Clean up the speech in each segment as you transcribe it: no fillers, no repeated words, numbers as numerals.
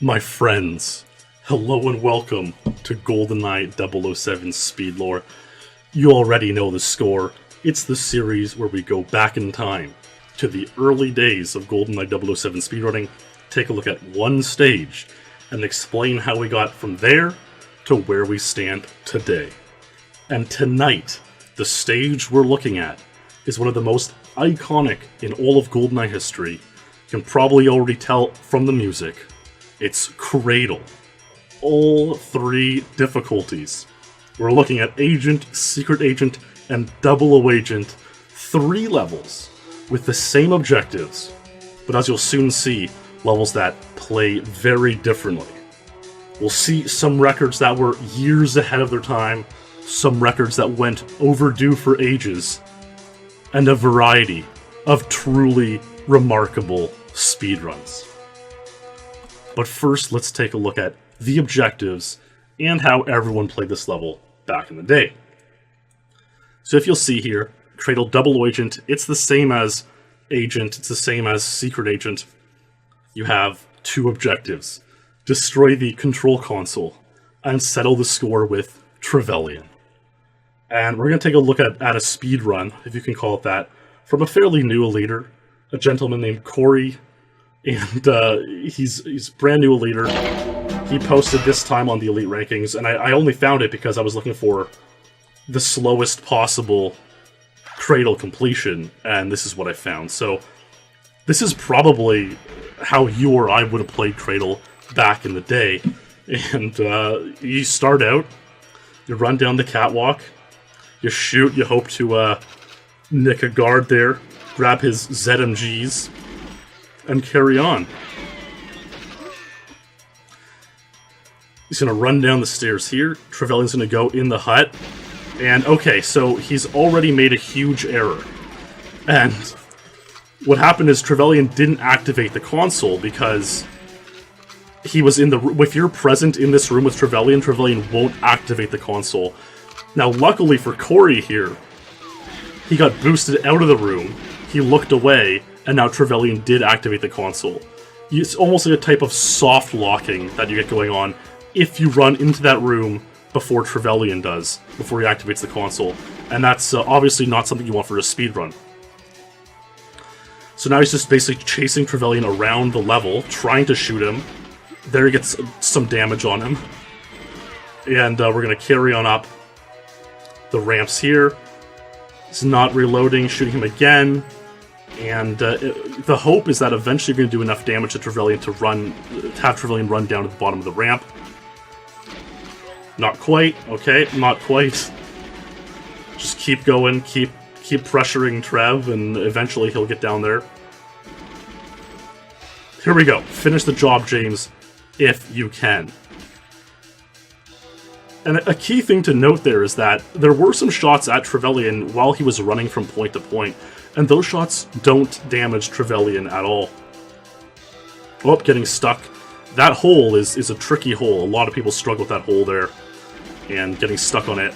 My friends, hello and welcome to GoldenEye 007 SpeedLore. You already know the score. It's the series where we go back in time to the early days of GoldenEye 007 speedrunning, take a look at one stage, and explain how we got from there to where we stand today. And tonight, the stage we're looking at is one of the most iconic in all of GoldenEye history. You can probably already tell from the music. It's Cradle. All three difficulties. We're looking at Agent, Secret Agent, and 00 Agent. 3 levels with the same objectives, but as you'll soon see, levels that play very differently. We'll see some records that were years ahead of their time, some records that went overdue for ages, and a variety of truly remarkable speedruns. But first, let's take a look at the objectives and how everyone played this level back in the day. So if you'll see here, Cradle 00 Agent, it's the same as Agent, it's the same as Secret Agent. You have 2 objectives. Destroy the control console and settle the score with Trevelyan. And we're going to take a look at a speed run, if you can call it that, from a fairly new leader, a gentleman named Corey. And he's brand new leader. He posted this time on the elite rankings, and I only found it because I was looking for the slowest possible Cradle completion, and this is what I found. So this is probably how you or I would have played Cradle back in the day. And you start out, you run down the catwalk, you shoot, you hope to nick a guard there, grab his ZMGs, and carry on. He's going to run down the stairs here. Trevelyan's going to go in the hut. And okay, so he's already made a huge error. And what happened is Trevelyan didn't activate the console because he was in the... If you're present in this room with Trevelyan, Trevelyan won't activate the console. Now, luckily for Corey here, he got boosted out of the room. He looked away, and now Trevelyan did activate the console. It's almost like a type of soft locking that you get going on if you run into that room before Trevelyan does, before he activates the console. And that's obviously not something you want for a speedrun. So now he's just basically chasing Trevelyan around the level, trying to shoot him. There he gets some damage on him. And we're going to carry on up the ramps here. He's not reloading, shooting him again. And the hope is that eventually you're going to do enough damage to Trevelyan to have Trevelyan run down to the bottom of the ramp. Not quite. Okay, not quite. Just keep going, keep pressuring Trev, and eventually he'll get down there. Here we go. Finish the job, James, if you can. And a key thing to note there is that there were some shots at Trevelyan while he was running from point to point, and those shots don't damage Trevelyan at all. Oh, getting stuck. That hole is a tricky hole. A lot of people struggle with that hole there, and getting stuck on it.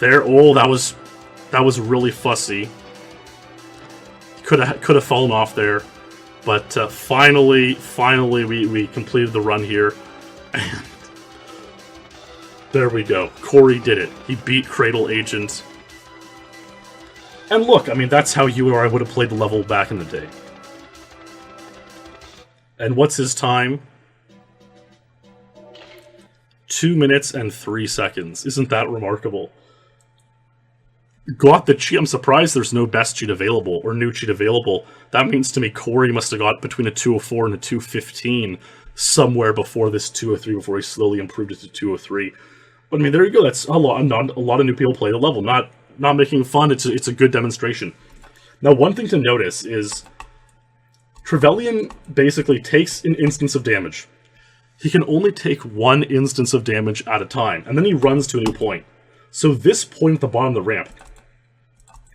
There, oh, that was really fussy. Could have fallen off there, but finally we completed the run here. And there we go. Corey did it. He beat Cradle Agent. And look, I mean, that's how you or I would have played the level back in the day. And what's his time? 2 minutes and 3 seconds. Isn't that remarkable? Got the cheat. I'm surprised there's no best cheat available, or new cheat available. That means to me Corey must have got between a 204 and a 215 somewhere before this 203, before he slowly improved it to 203. But I mean, there you go. That's a lot of new people play the level. Not making fun, it's a good demonstration. Now, one thing to notice is Trevelyan basically takes an instance of damage. He can only take 1 instance of damage at a time, and then he runs to a new point. So this point at the bottom of the ramp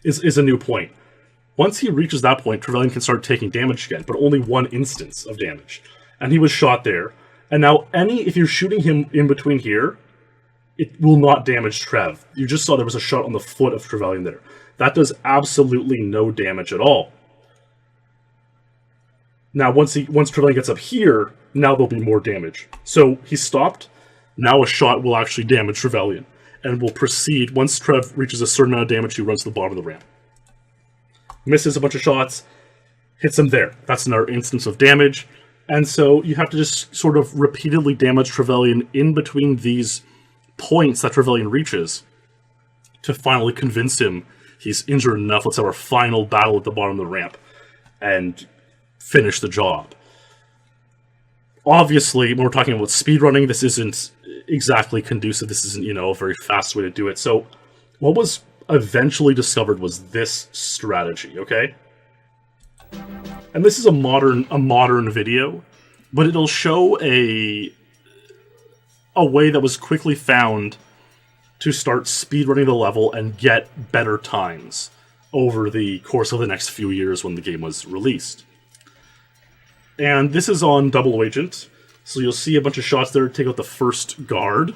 is a new point. Once he reaches that point, Trevelyan can start taking damage again, but only 1 instance of damage. And he was shot there. And now if you're shooting him in between here, it will not damage Trev. You just saw there was a shot on the foot of Trevelyan there. That does absolutely no damage at all. Now, once Trevelyan gets up here, now there'll be more damage. So he stopped. Now a shot will actually damage Trevelyan, and will proceed. Once Trev reaches a certain amount of damage, he runs to the bottom of the ramp. Misses a bunch of shots, hits him there. That's another instance of damage. And so you have to just sort of repeatedly damage Trevelyan in between these points that Trevelyan reaches to finally convince him he's injured enough. Let's have our final battle at the bottom of the ramp and finish the job. Obviously, when we're talking about speedrunning, this isn't exactly conducive. This isn't, a very fast way to do it. So what was eventually discovered was this strategy, okay? And this is a modern video, but it'll show a way that was quickly found to start speedrunning the level and get better times over the course of the next few years when the game was released. And this is on Double Agent, so you'll see a bunch of shots there. Take out the first guard.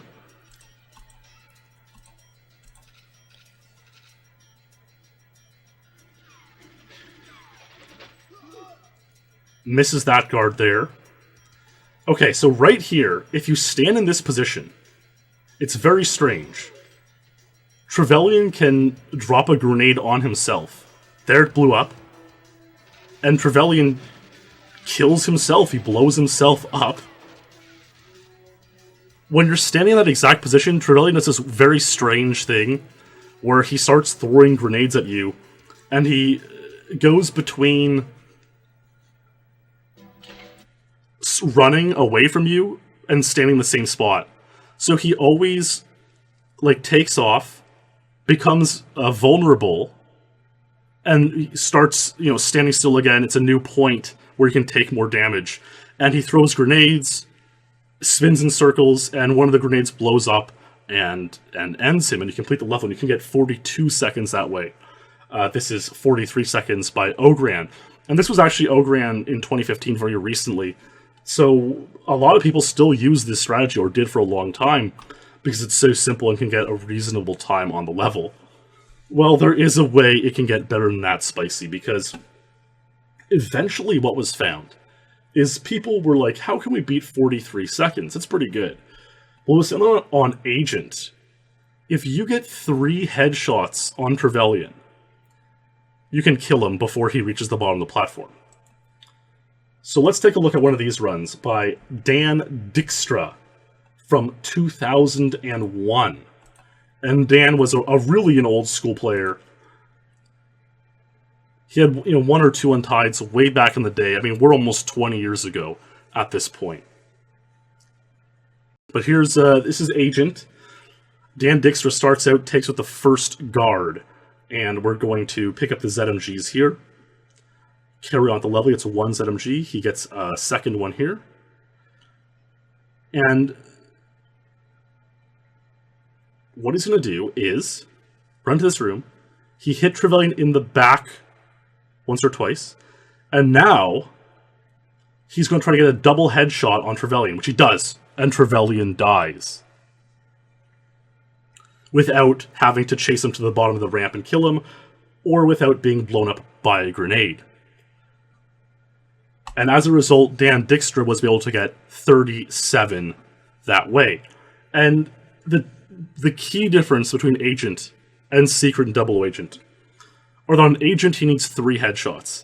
Misses that guard there. Okay, so right here, if you stand in this position, it's very strange. Trevelyan can drop a grenade on himself. There it blew up. And Trevelyan kills himself. He blows himself up. When you're standing in that exact position, Trevelyan does this very strange thing where he starts throwing grenades at you, and he goes between running away from you and standing in the same spot. So he always takes off, becomes vulnerable, and starts standing still again. It's a new point where he can take more damage, and he throws grenades, spins in circles, and one of the grenades blows up and ends him, and you complete the level, and you can get 42 seconds that way. This is 43 seconds by Ogran, and this was actually Ogran in 2015 very recently. So a lot of people still use this strategy, or did for a long time, because it's so simple and can get a reasonable time on the level. Well, there is a way it can get better than that, Spicy, because eventually what was found is people were like, how can we beat 43 seconds? It's pretty good. Well, it was on Agent. If you get 3 headshots on Trevelyan, you can kill him before he reaches the bottom of the platform. So let's take a look at one of these runs by Dan Dykstra from 2001. And Dan was a really an old school player. He had 1 or 2 untieds way back in the day. I mean, we're almost 20 years ago at this point. But here's this is Agent. Dan Dykstra starts out, takes with the first guard, and we're going to pick up the ZMGs here. Carry on the level. It's 1 ZMG. He gets a second one here. And what he's going to do is run to this room. He hit Trevelyan in the back once or twice. And now he's going to try to get a double headshot on Trevelyan, which he does. And Trevelyan dies, without having to chase him to the bottom of the ramp and kill him, or without being blown up by a grenade. And as a result, Dan Dykstra was able to get 37 that way. And the key difference between Agent and Secret and Double Agent are that on Agent he needs 3 headshots.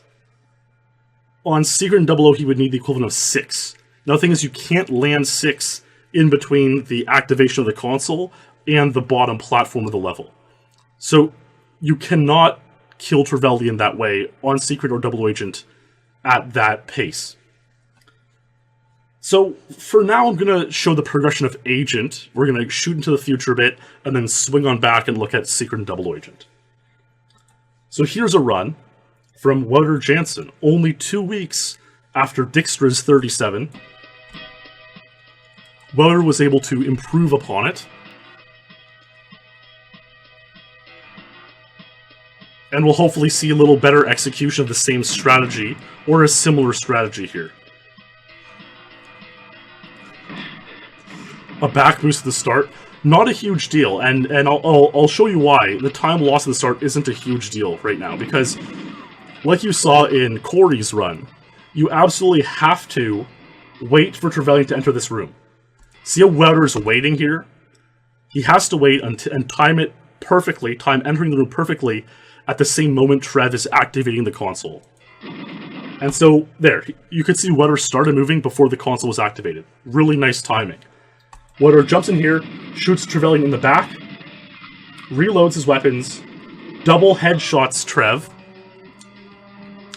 On Secret and Double O he would need the equivalent of 6. Now the thing is, you can't land 6 in between the activation of the console and the bottom platform of the level. So you cannot kill Trevelyan that way on Secret or Double Agent at that pace. So for now, I'm going to show the progression of Agent. We're going to shoot into the future a bit, and then swing on back and look at Secret and Double Agent. So here's a run from Wouter Jansen, only 2 weeks after Dykstra's 37. Wouter was able to improve upon it, and we'll hopefully see a little better execution of the same strategy, or a similar strategy here. A back boost at the start, not a huge deal, and I'll show you why. The time lost at the start isn't a huge deal right now, because like you saw in Corey's run, you absolutely have to wait for Trevelyan to enter this room. See how Welder's waiting here? He has to wait and time it perfectly, time entering the room perfectly at the same moment Trev is activating the console. And so, there, you could see Welder started moving before the console was activated. Really nice timing. Welder jumps in here, shoots Trevelyan in the back, reloads his weapons, double headshots Trev.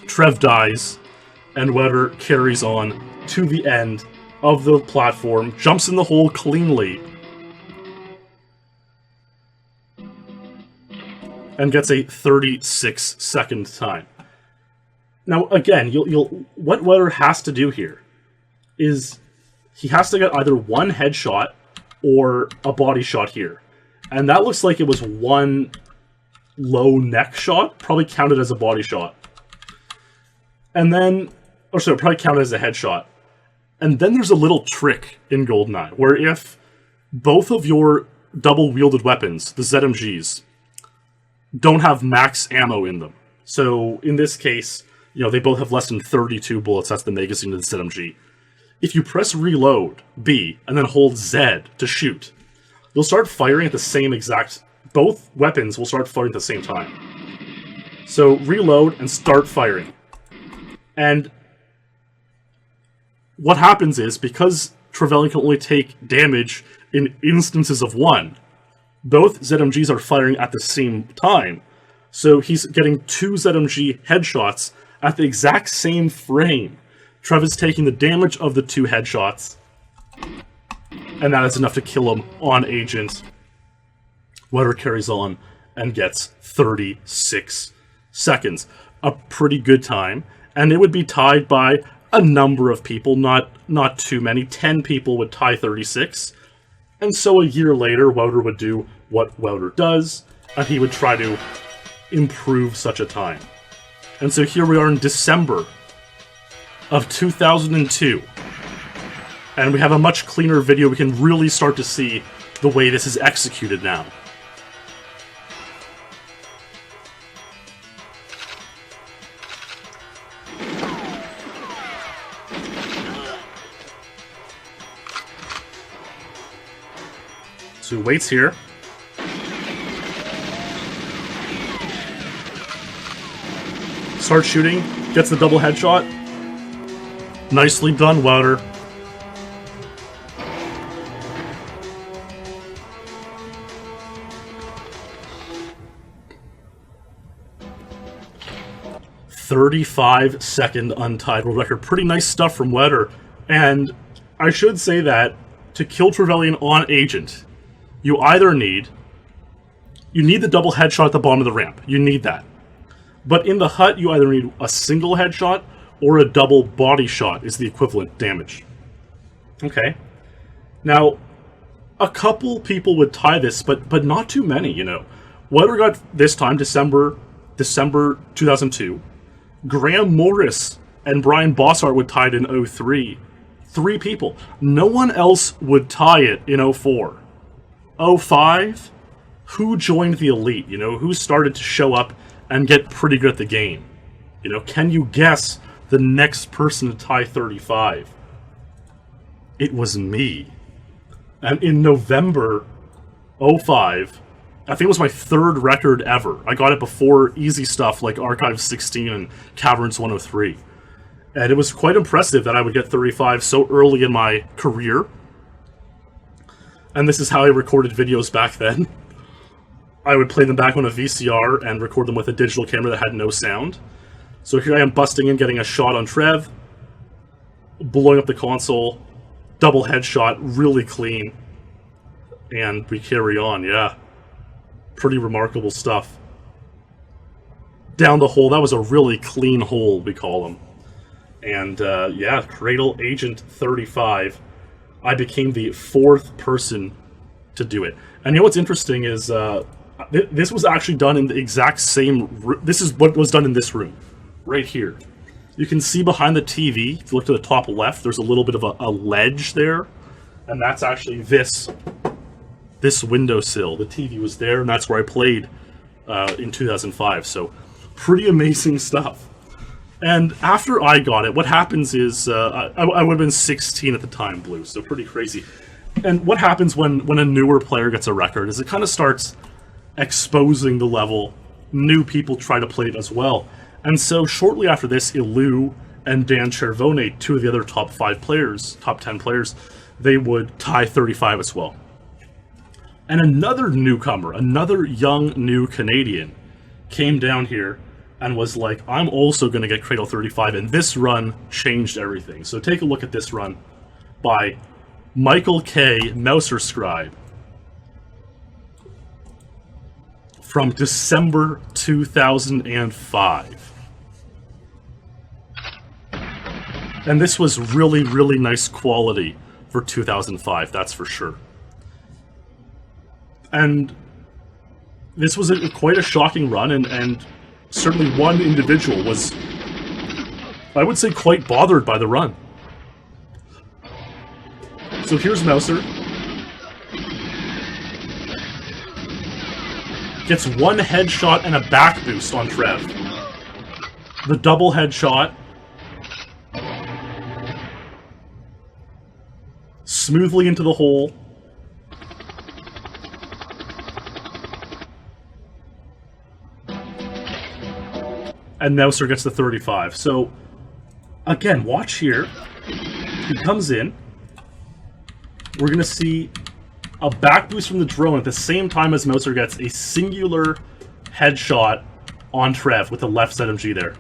Trev dies, and Welder carries on to the end of the platform, jumps in the hole cleanly, and gets a 36-second time. Now, again, what Welder has to do here is he has to get either one headshot or a body shot here. And that looks like it was one low neck shot, probably counted as a body shot. And then, or sorry, probably counted as a headshot. And then there's a little trick in GoldenEye, where if both of your double-wielded weapons, the ZMGs, don't have max ammo in them. So, in this case, they both have less than 32 bullets, that's the magazine of the ZMG. If you press reload, B, and then hold Z to shoot, you'll start firing at the same exact... Both weapons will start firing at the same time. So, reload and start firing. And what happens is, because Trevelyan can only take damage in instances of one, both ZMGs are firing at the same time. So he's getting two ZMG headshots at the exact same frame. Trev is taking the damage of the two headshots, and that is enough to kill him on Agent. Welder carries on and gets 36 seconds. A pretty good time, and it would be tied by a number of people, not too many. 10 people would tie 36, and so a year later, Welder would do what Welder does, and he would try to improve such a time. And so here we are in December of 2002, and we have a much cleaner video. We can really start to see the way this is executed now. So he waits here. Starts shooting, gets the double headshot. Nicely done, Welder. "35-second untied world record." Pretty nice stuff from Welder. And I should say that to kill Trevelyan on Agent, you either need the double headshot at the bottom of the ramp. You need that. But in the hut, you either need a single headshot or a double body shot is the equivalent damage. Okay. Now, a couple people would tie this, but not too many, Welder got this time, December 2002. Graham Morris and Bryan Bosshardt would tie it in 03. 3 people. No one else would tie it in 04. 05? Who joined the elite? Who started to show up and get pretty good at the game? Can you guess the next person to tie 35? It was me. And in November 05, I think it was my 3rd record ever. I got it before easy stuff like Archive 16 and Caverns 103. And it was quite impressive that I would get 35 so early in my career. And this is how I recorded videos back then. I would play them back on a VCR and record them with a digital camera that had no sound. So here I am busting in, getting a shot on Trev, blowing up the console, double headshot, really clean, and we carry on, yeah. Pretty remarkable stuff. Down the hole, that was a really clean hole, we call them. And yeah, Cradle Agent 35. I became the 4th person to do it. And what's interesting is this was actually done in the exact same... This is what was done in this room, right here. You can see behind the TV, if you look to the top left, there's a little bit of a ledge there. And that's actually this windowsill. The TV was there, and that's where I played in 2005. So, pretty amazing stuff. And after I got it, what happens is I would have been 16 at the time, Blue, so pretty crazy. And what happens when a newer player gets a record is it kind of starts exposing the level. New people try to play it as well. And so shortly after this, Ilu and Dan Chervone, two of the other top 5 players, top 10 players, they would tie 35 as well. And another newcomer, another young new Canadian, came down here and was like, I'm also going to get Cradle 35, and this run changed everything. So take a look at this run by Michael K. Mouser Scribe from December 2005. And this was really, really nice quality for 2005, that's for sure. And this was quite a shocking run, and certainly one individual was, I would say, quite bothered by the run. So here's Mouser. Gets one headshot and a back boost on Trev. The double headshot. Smoothly into the hole. And Mouser gets the 35. So, again, watch here. He comes in. We're going to see a back boost from the drone at the same time as Mouser gets a singular headshot on Trev with the left ZMG there.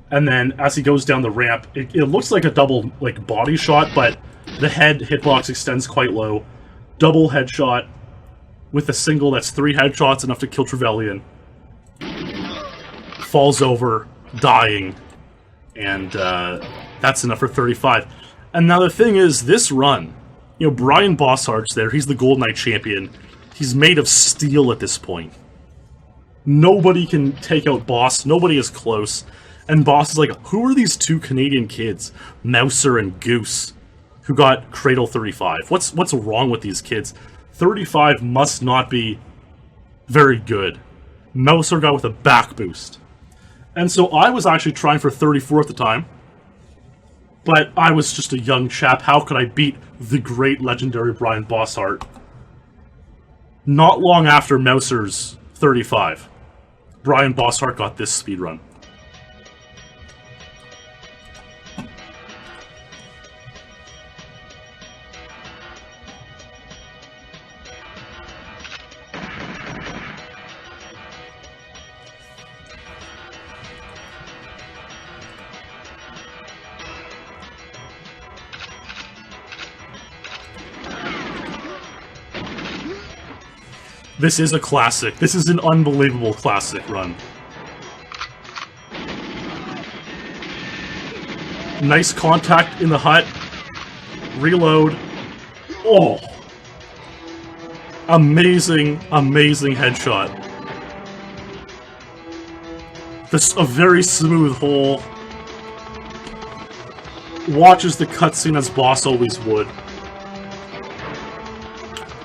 And then, as he goes down the ramp, it looks like a double body shot, but the head hitbox extends quite low. Double headshot with a single that's 3 headshots, enough to kill Trevelyan. Falls over, dying, and that's enough for 35. And now the thing is, this run, you know, Bryan Bosshart's there, he's the GoldenEye champion, he's made of steel at this point. Nobody can take out Boss, nobody is close, and Boss is like, who are these 2 Canadian kids, Mouser and Goose, who got Cradle 35? What's wrong with these kids? 35 must not be very good. Mouser got with a back boost. And so I was actually trying for 34 at the time, but I was just a young chap. How could I beat the great legendary Bryan Bosshardt? Not long after Mouser's 35, Bryan Bosshardt got this speedrun. This is a classic. This is an unbelievable classic run. Nice contact in the hut. Reload. Oh! Amazing, amazing headshot. This a very smooth hole. Watches the cutscene as Boss always would.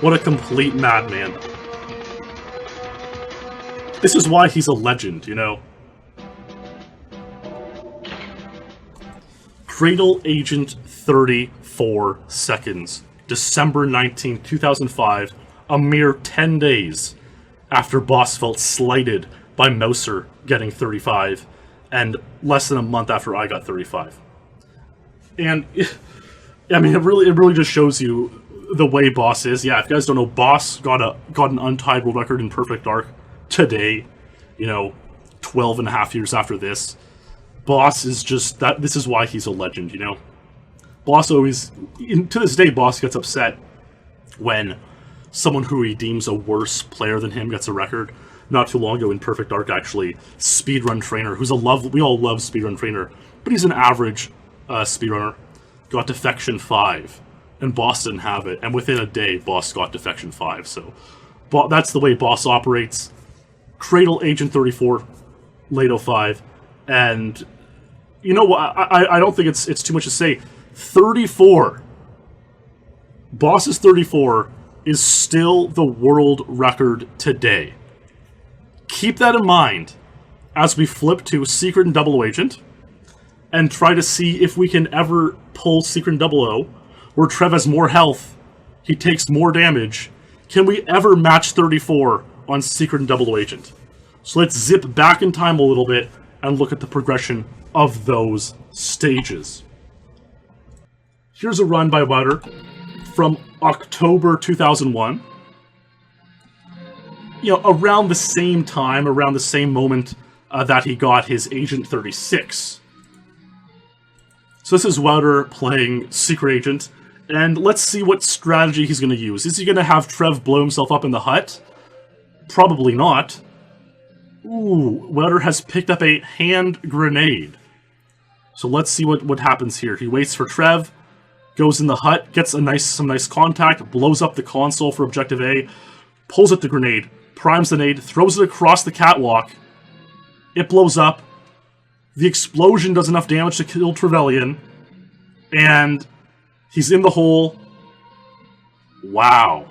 What a complete madman. This is why he's a legend, you know? Cradle Agent 34 seconds. December 19, 2005. A mere 10 days after Boss felt slighted by Mouser getting 35. And less than a month after I got 35. And, I mean, it really just shows you the way Boss is. Yeah, if you guys don't know, Boss got an untied world record in Perfect Dark today, you know, 12 and a half years after this. Boss is just that. This is why he's a legend, you know. Boss always, to this day, Boss gets upset when someone who he deems a worse player than him gets a record. Not too long ago in Perfect Dark, actually, Speedrun Trainer, we all love Speedrun Trainer, but he's an average speedrunner, got Defection 5, and Boss didn't have it, and within a day, Boss got Defection 5, so that's the way Boss operates. Cradle Agent 34, Lato 5, and you know what? I don't think it's too much to say. 34. Boss's 34 is still the world record today. Keep that in mind as we flip to Secret and Double Agent and try to see if we can ever pull Secret and Double O, where Trev has more health, he takes more damage. Can we ever match 34 on Secret and Double Agent? So let's zip back in time a little bit and look at the progression of those stages. Here's a run by Wouter from October 2001. You know, around the same time, around the same moment that he got his Agent 36. So this is Wouter playing Secret Agent, and let's see what strategy he's going to use. Is he going to have Trev blow himself up in the hut? Probably not. Ooh, Wouter has picked up a hand grenade. So let's see what happens here. He waits for Trev, goes in the hut, gets some nice contact, blows up the console for Objective A, pulls out the grenade, primes the nade, throws it across the catwalk. It blows up. The explosion does enough damage to kill Trevelyan, and he's in the hole. Wow.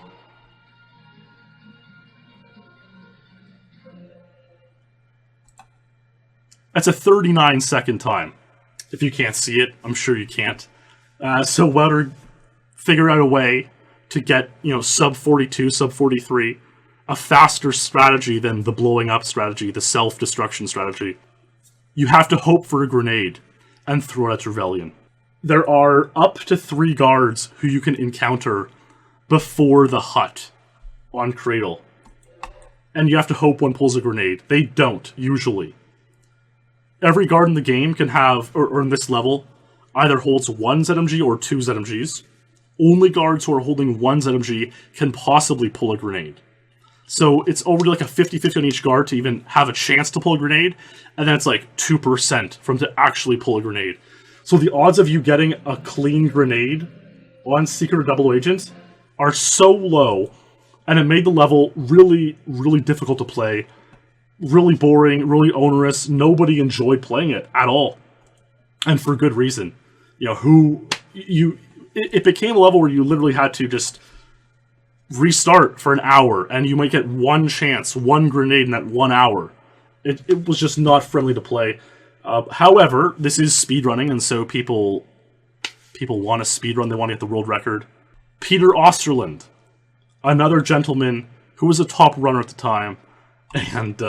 That's a 39-second time. If you can't see it, I'm sure you can't. So Wouter figured out a way to get, sub 42, sub 43, a faster strategy than the blowing up strategy, the self-destruction strategy. You have to hope for a grenade and throw it at Trevelyan. There are up to 3 guards who you can encounter before the hut on Cradle. And you have to hope one pulls a grenade. They don't, usually. Every guard in the game can have, or in this level, either holds 1 ZMG or 2 ZMGs. Only guards who are holding 1 ZMG can possibly pull a grenade. So it's already like a 50-50 on each guard to even have a chance to pull a grenade, and then it's like 2% from to actually pull a grenade. So the odds of you getting a clean grenade on Secret or Double Agent are so low, and it made the level really, really difficult to play. Really boring, really onerous. Nobody enjoyed playing it at all. And for good reason. It became a level where you literally had to just restart for an hour, and you might get one chance, one grenade in that 1 hour. It was just not friendly to play. However, this is speedrunning, and so people want to speedrun, they want to get the world record. Peter Osterland, another gentleman who was a top runner at the time, and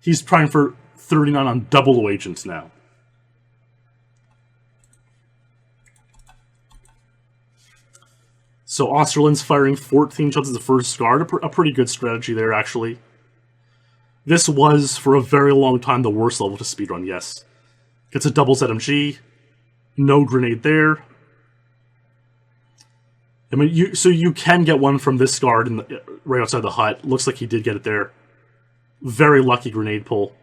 he's trying for 39 on Double Agents now. So Osterland's firing 14 shots as the first guard, a pretty good strategy there, actually. This was, for a very long time, the worst level to speedrun, yes. Gets a double ZMG, no grenade there. I mean, you can get one from this guard right outside the hut. Looks like he did get it there. Very lucky grenade pull.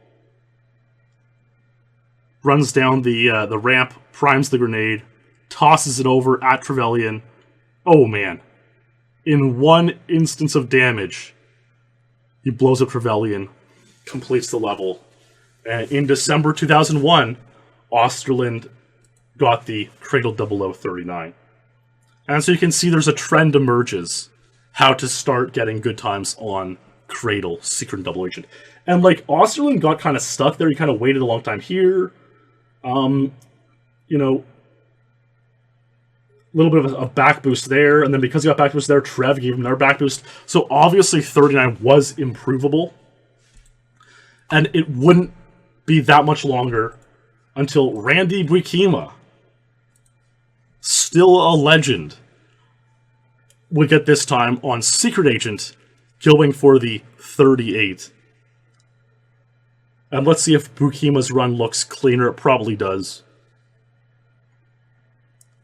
Runs down the ramp, primes the grenade, tosses it over at Trevelyan. Oh man. In one instance of damage, he blows up Trevelyan, completes the level. And in December 2001, Osterland got the Cradle 0039. And so you can see there's a trend emerges how to start getting good times on Cradle, Secret and Double Agent. And Osterland got kind of stuck there. He kind of waited a long time here. A little bit of a back boost there, and then because he got back boost there, Trev gave him another back boost. So obviously 39 was improvable. And it wouldn't be that much longer until Randy Buikima, still a legend, would get this time on Secret Agent, going for the 38. And let's see if Buikima's run looks cleaner. It probably does.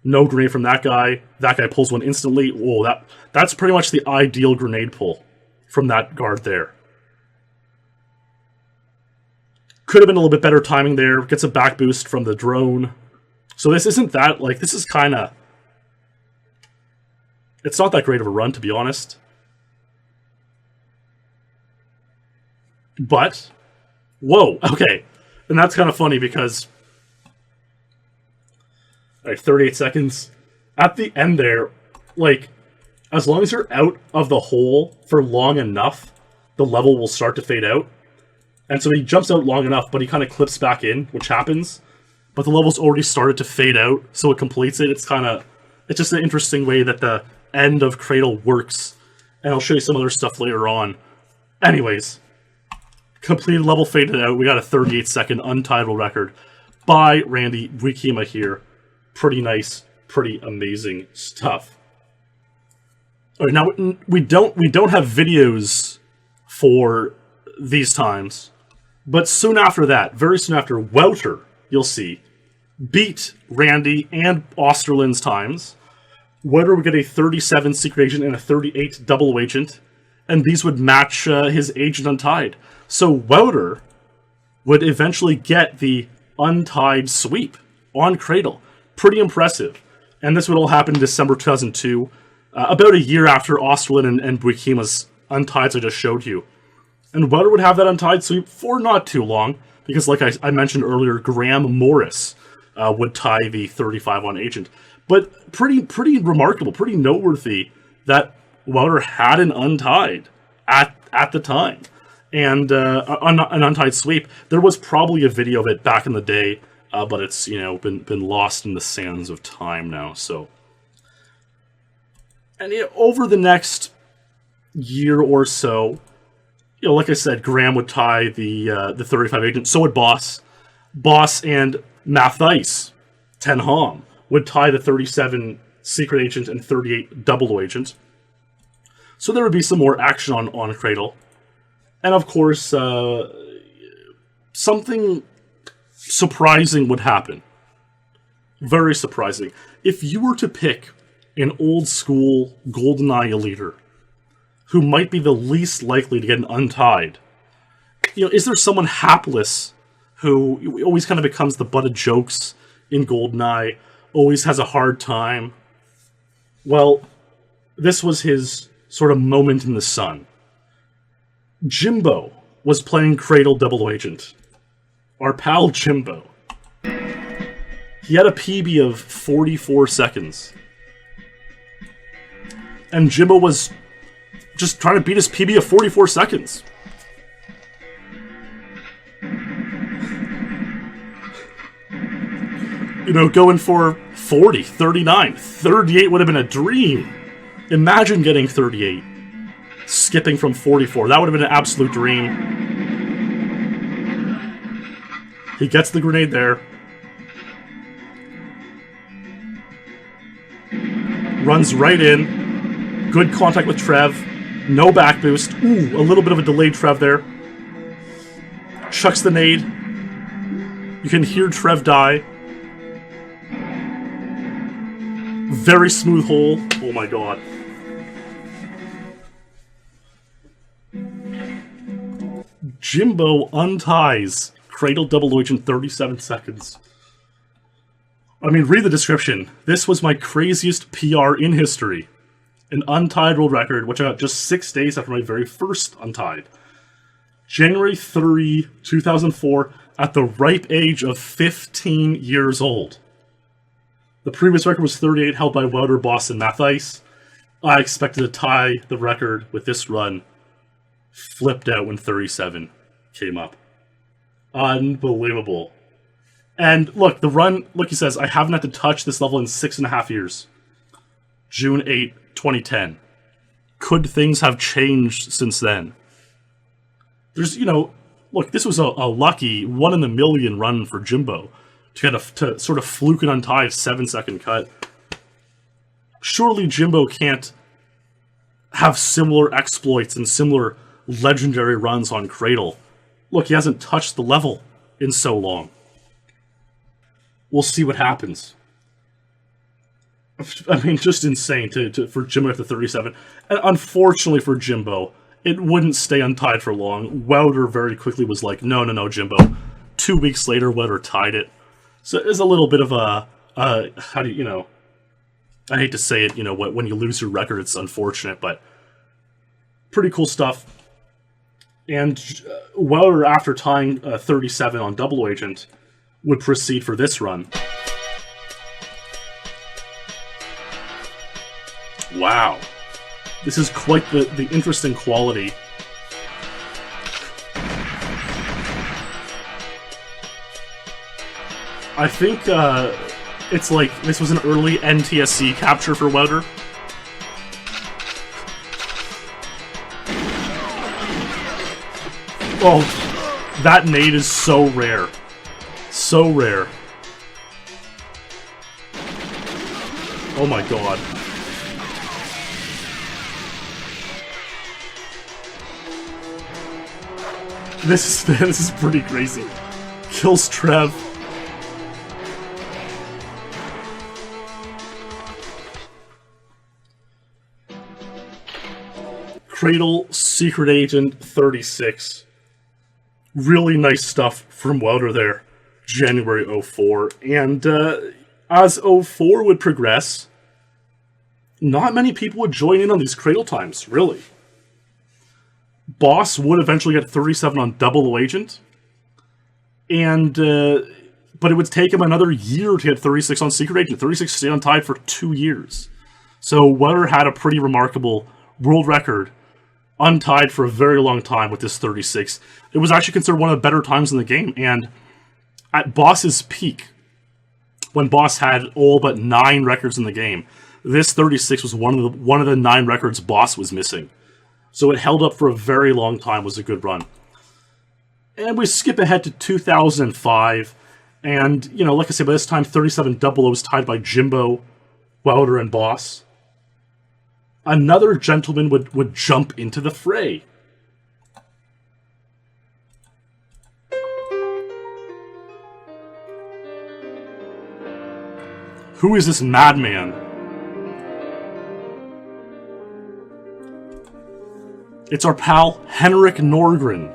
No grenade from that guy. That guy pulls one instantly. Whoa, that's pretty much the ideal grenade pull from that guard there. Could have been a little bit better timing there. Gets a back boost from the drone. So this isn't that, this is kind of... It's not that great of a run, to be honest. But, whoa, okay. And that's kind of funny because... 38 seconds. At the end there, as long as you're out of the hole for long enough, the level will start to fade out. And so he jumps out long enough, but he kind of clips back in, which happens. But the level's already started to fade out, so it completes it. It's just an interesting way that the end of Cradle works. And I'll show you some other stuff later on. Anyways, completed level faded out. We got a 38-second untitled record by Randy Wikima here. Pretty nice, pretty amazing stuff. All right, now we don't have videos for these times, but soon after that, very soon after, Wouter, you'll see, beat Randy and Osterland's times. Wouter would get a 37 secret agent and a 38 double agent, and these would match his agent untied. So Wouter would eventually get the untied sweep on Cradle. Pretty impressive. And this would all happen in December 2002, about a year after Osterland and Wikima's untieds I just showed you. And Wouter would have that untied sweep for not too long, because like I mentioned earlier, Graham Morris would tie the 35 on agent. But pretty remarkable, pretty noteworthy that Wouter had an untied at the time. And an untied sweep. There was probably a video of it back in the day, but it's been lost in the sands of time now. So, and over the next year or so, like I said, Graham would tie the 35 agent. So would Boss and Mathice Ten Hom would tie the 37 secret agent and 38 double agent. So there would be some more action on Cradle. And of course, something surprising would happen. Very surprising. If you were to pick an old school GoldenEye eliter who might be the least likely to get an untied, is there someone hapless who always kind of becomes the butt of jokes in GoldenEye, always has a hard time? Well, this was his sort of moment in the sun. Jimbo was playing Cradle double agent. Our pal Jimbo. He had a PB of 44 seconds. And Jimbo was just trying to beat his PB of 44 seconds. Going for 40, 39, 38 would have been a dream. Imagine getting 38. Skipping from 44. That would have been an absolute dream. He gets the grenade there. Runs right in. Good contact with Trev. No back boost. Ooh, a little bit of a delayed Trev there. Chucks the nade. You can hear Trev die. Very smooth hole. Oh my god. Jimbo unties Cradle double agent 37 seconds. I mean, read the description. This was my craziest PR in history. An untied world record, which I got just 6 days after my very first untied. January 3, 2004, at the ripe age of 15 years old. The previous record was 38, held by Wouter, Boss, and Mathice. I expected to tie the record with this run. Flipped out when 37 came up. Unbelievable. And look, the run, like he says, I haven't had to touch this level in 6.5 years. June 8, 2010. Could things have changed since then? There's, look, this was a lucky 1 in a million run for Jimbo to sort of fluke an untied 7-second cut. Surely Jimbo can't have similar exploits and similar legendary runs on Cradle. Look, he hasn't touched the level in so long. We'll see what happens. I mean, just insane for Jimbo at the 37. And unfortunately for Jimbo, it wouldn't stay untied for long. Wouter very quickly was like, no, Jimbo. 2 weeks later, Wouter tied it. So it's a little bit of a, how do you, I hate to say it, when you lose your record, it's unfortunate, but pretty cool stuff. And Wouter, after tying 37 on double agent, would proceed for this run. Wow. This is quite the interesting quality. I think it's like this was an early NTSC capture for Wouter. Oh, that nade is so rare. So rare. Oh my god. This is pretty crazy. Kills Trev. Cradle, Secret Agent 36. Really nice stuff from Wouter there. January 04. And as 04 would progress, not many people would join in on these Cradle times, really. Boss would eventually get 37 on Double Agent. And, but it would take him another year to get 36 on Secret Agent. 36 stayed on tied for 2 years. So Wouter had a pretty remarkable world record, untied for a very long time with this 36. It was actually considered one of the better times in the game, and at Boss's peak, when Boss had all but 9 records in the game, this 36 was one of the 9 records Boss was missing. So it held up for a very long time, was a good run. And we skip ahead to 2005, and, you know, like I said, by this time, 37 Double was tied by Jimbo, Wouter, and Boss. Another gentleman would jump into the fray. Who is this madman? It's our pal, Henrik Nordgren.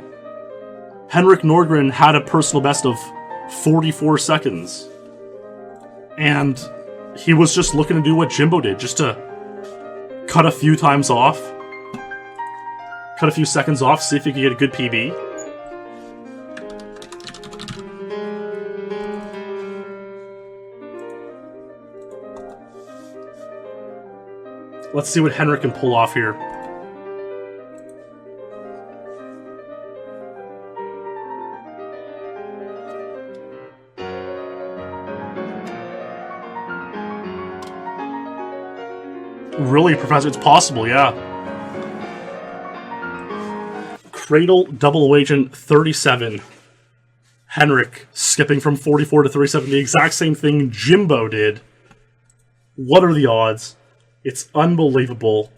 Henrik Nordgren had a personal best of 44 seconds. And he was just looking to do what Jimbo did, just to cut a few times off. Cut a few seconds off, see if he could get a good PB. Let's see what Henrik can pull off here. Really, Professor, it's possible, yeah. Cradle, Double Agent 37. Henrik skipping from 44 to 37. The exact same thing Jimbo did. What are the odds? It's unbelievable.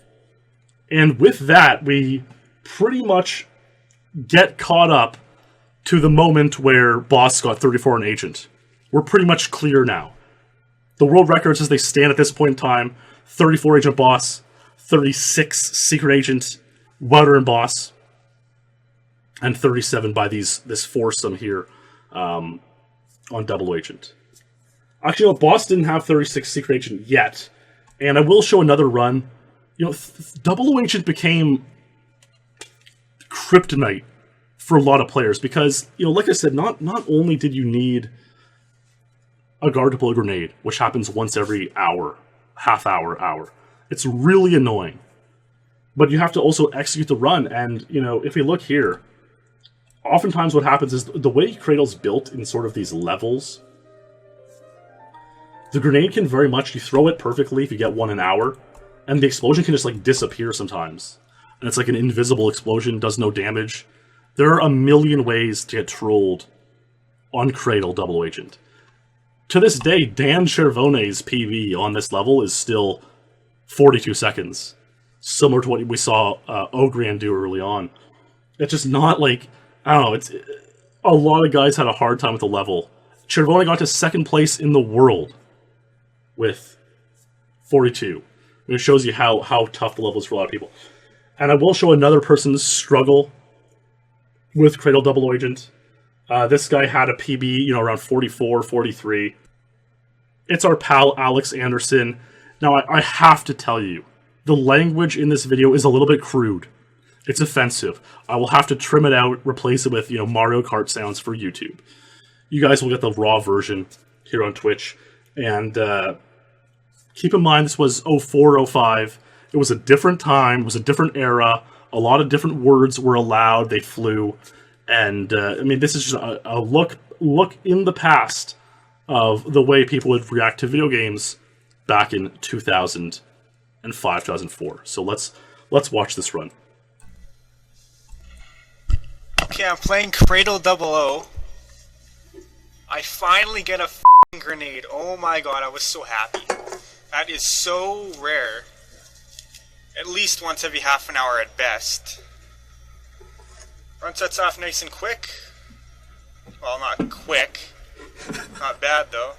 And with that, we pretty much get caught up to the moment where Boss got 34 on Agent. We're pretty much clear now. The world records as they stand at this point in time: 34 Agent Boss, 36 Secret Agent Wouter and Boss, and 37 by this foursome here on Double Agent. Actually, no, Boss didn't have 36 Secret Agent yet, and I will show another run. You know, Double Agent became kryptonite for a lot of players because, you know, like I said, not only did you need a guard to pull a grenade, which happens once every hour, half hour. It's really annoying. But you have to also execute the run, and, you know, if we look here, oftentimes what happens is the way Cradle's built in sort of these levels, the grenade can very much, you throw it perfectly if you get one an hour, and the explosion can just, like, disappear sometimes. And it's like an invisible explosion, does no damage. There are a million ways to get trolled on Cradle Double Agent. To this day, Dan Chervone's PV on this level is still 42 seconds. Similar to what we saw Ogran do early on. It's just not like, I don't know, it's a lot of guys had a hard time with the level. Chervone got to second place in the world with 42. It shows you how tough the level is for a lot of people. And I will show another person's struggle with Cradle Double Agent. This guy had a PB, you know, around 44, 43. It's our pal Alex Anderson. Now, I have to tell you, the language in this video is a little bit crude. It's offensive. I will have to trim it out, replace it with, you know, Mario Kart sounds for YouTube. You guys will get the raw version here on Twitch. And keep in mind, this was 04, 05. It was a different time. It was a different era. A lot of different words were allowed. They flew. And, I mean, this is just a look in the past of the way people would react to video games back in 2005, 2004. So let's watch this run. Okay, I'm playing Cradle 00. I finally get a f***ing grenade. Oh my god, I was so happy. That is so rare. At least once every half an hour at best. Run sets off nice and quick. Well, not quick. Not bad, though.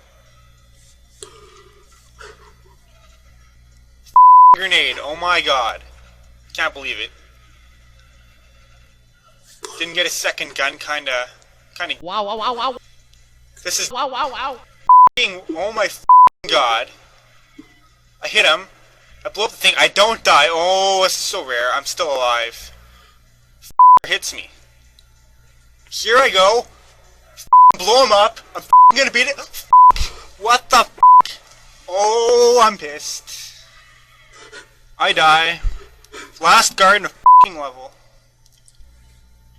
F***ing grenade. Oh my god. Can't believe it. Didn't get a second gun, kinda. Wow, wow, wow, wow. This is Wow, wow, wow. oh my god. I hit him. I blow up the thing. I don't die. Oh, it's so rare. I'm still alive. Hits me. Here I go. Blow him up. I'm gonna beat it. What the Oh, I'm pissed. I die. Last guard in a level.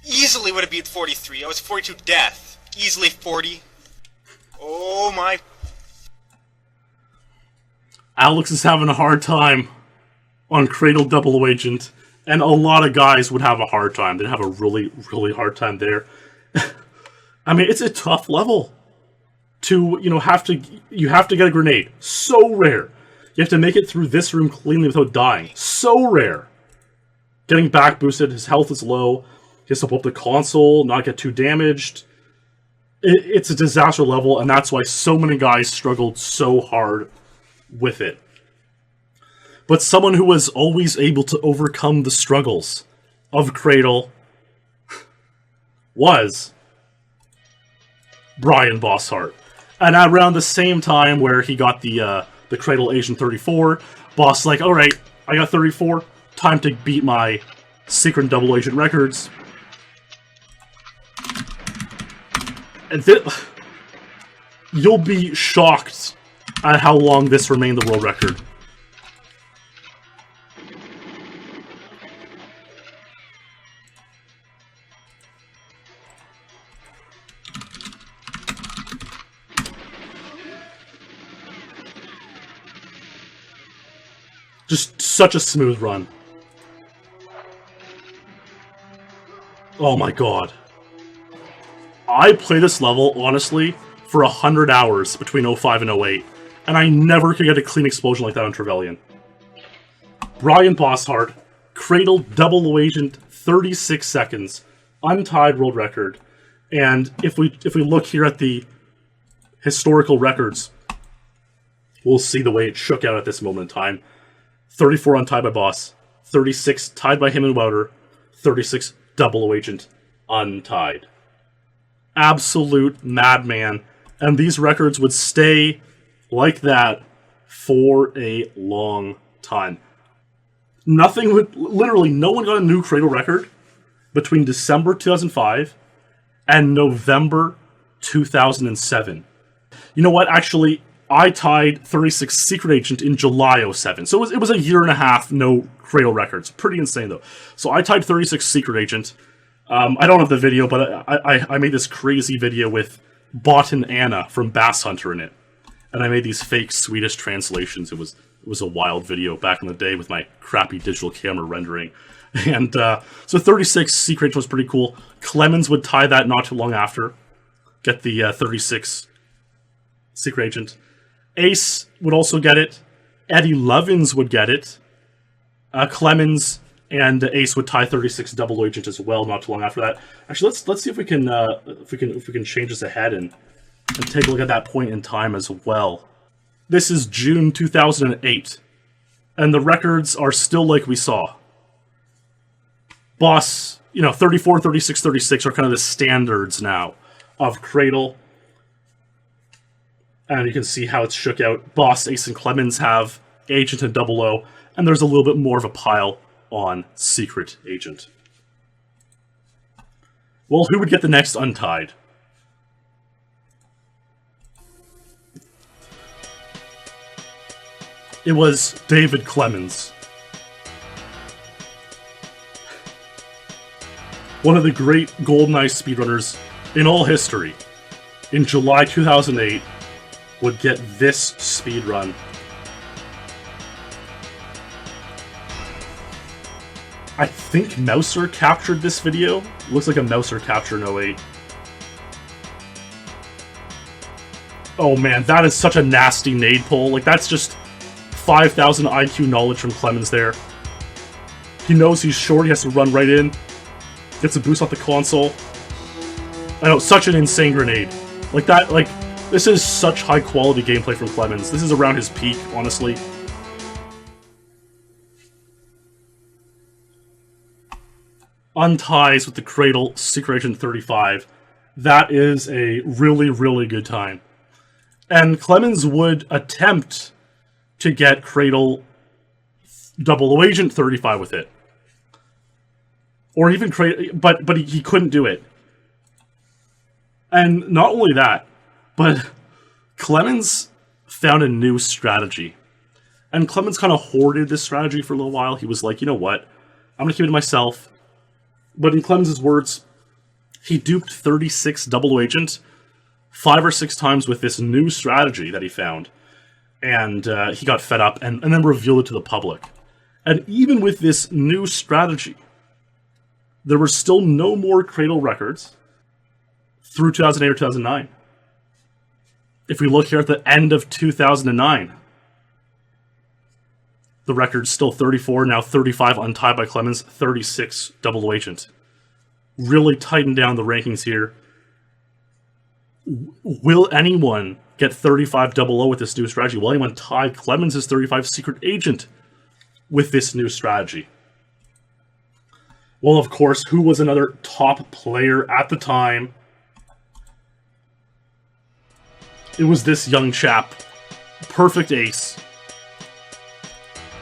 Easily would have beat 43. I was 42 death. Easily 40. Oh my. Alex is having a hard time on Cradle Double Agent, and a lot of guys would have a hard time. They'd have a really, really hard time there. I mean, it's a tough level to, you have to get a grenade. So rare. You have to make it through this room cleanly without dying. So rare. Getting back boosted, his health is low. He has to pull up the console, not get too damaged. It's a disaster level, and that's why so many guys struggled so hard with it. But someone who was always able to overcome the struggles of Cradle was Bryan Bosshardt. And around the same time where he got the Cradle Agent 34, Boss like, alright, I got 34, time to beat my secret double agent records. And you'll be shocked at how long this remained the world record. Just such a smooth run. Oh my god. I play this level, honestly, for 100 hours between 05 and 08, and I never could get a clean explosion like that on Trevelyan. Bryan Bosshardt, Cradle Double Agent, 36 seconds, untied world record, and if we look here at the historical records, we'll see the way it shook out at this moment in time. 34 untied by Boss, 36 tied by him and Wouter, 36 Double Agent untied. Absolute madman, and these records would stay like that for a long time. Literally, no one got a new Cradle record between December 2005 and November 2007. You know what, actually, I tied 36 Secret Agent in July 07, so it was a year and a half, no Cradle records. Pretty insane, though. So I tied 36 Secret Agent. I don't have the video, but I made this crazy video with Bot and Anna from Bass Hunter in it. And I made these fake Swedish translations. It was a wild video back in the day with my crappy digital camera rendering. And so 36 Secret Agent was pretty cool. Clemens would tie that not too long after. Get the 36 Secret Agent. Ace would also get it. Eddie Lovins would get it. Clemens and Ace would tie 36 Double Agent as well not too long after that. Actually, let's see if we can change this ahead and take a look at that point in time as well. This is June 2008, and the records are still like we saw. Boss, 34, 36, 36 are kind of the standards now of Cradle. And you can see how it's shook out. Boss, Ace, and Clemens have Agent and 00, and there's a little bit more of a pile on Secret Agent. Well, who would get the next untied? It was David Clemens. One of the great GoldenEye speedrunners in all history. In July 2008, would get this speed run. I think Mouser captured this video. Looks like a Mouser capture in 08. Oh man, that is such a nasty nade pull. Like, that's just 5,000 IQ knowledge from Clemens there. He knows he's short, he has to run right in. Gets a boost off the console. I know, such an insane grenade. Like that, like, this is such high quality gameplay from Clemens. This is around his peak, honestly. Unties with the Cradle, Secret Agent 35. That is a really, really good time. And Clemens would attempt to get Cradle 00 Agent 35 with it. Or even Cradle, but he couldn't do it. And not only that, but Clemens found a new strategy. And Clemens kind of hoarded this strategy for a little while. He was like, you know what? I'm going to keep it to myself. But in Clemens' words, he duped 36 00 Agent 5 or 6 times with this new strategy that he found. And he got fed up and then revealed it to the public. And even with this new strategy, there were still no more Cradle records through 2008 or 2009. If we look here at the end of 2009, the record's still 34, now 35 untied by Clemens, 36 00 Agent. Really tightened down the rankings here. Will anyone get 35 00 with this new strategy? Will anyone tie Clemens' 35 Secret Agent with this new strategy? Well, of course, who was another top player at the time? It was this young chap. Perfect Ace.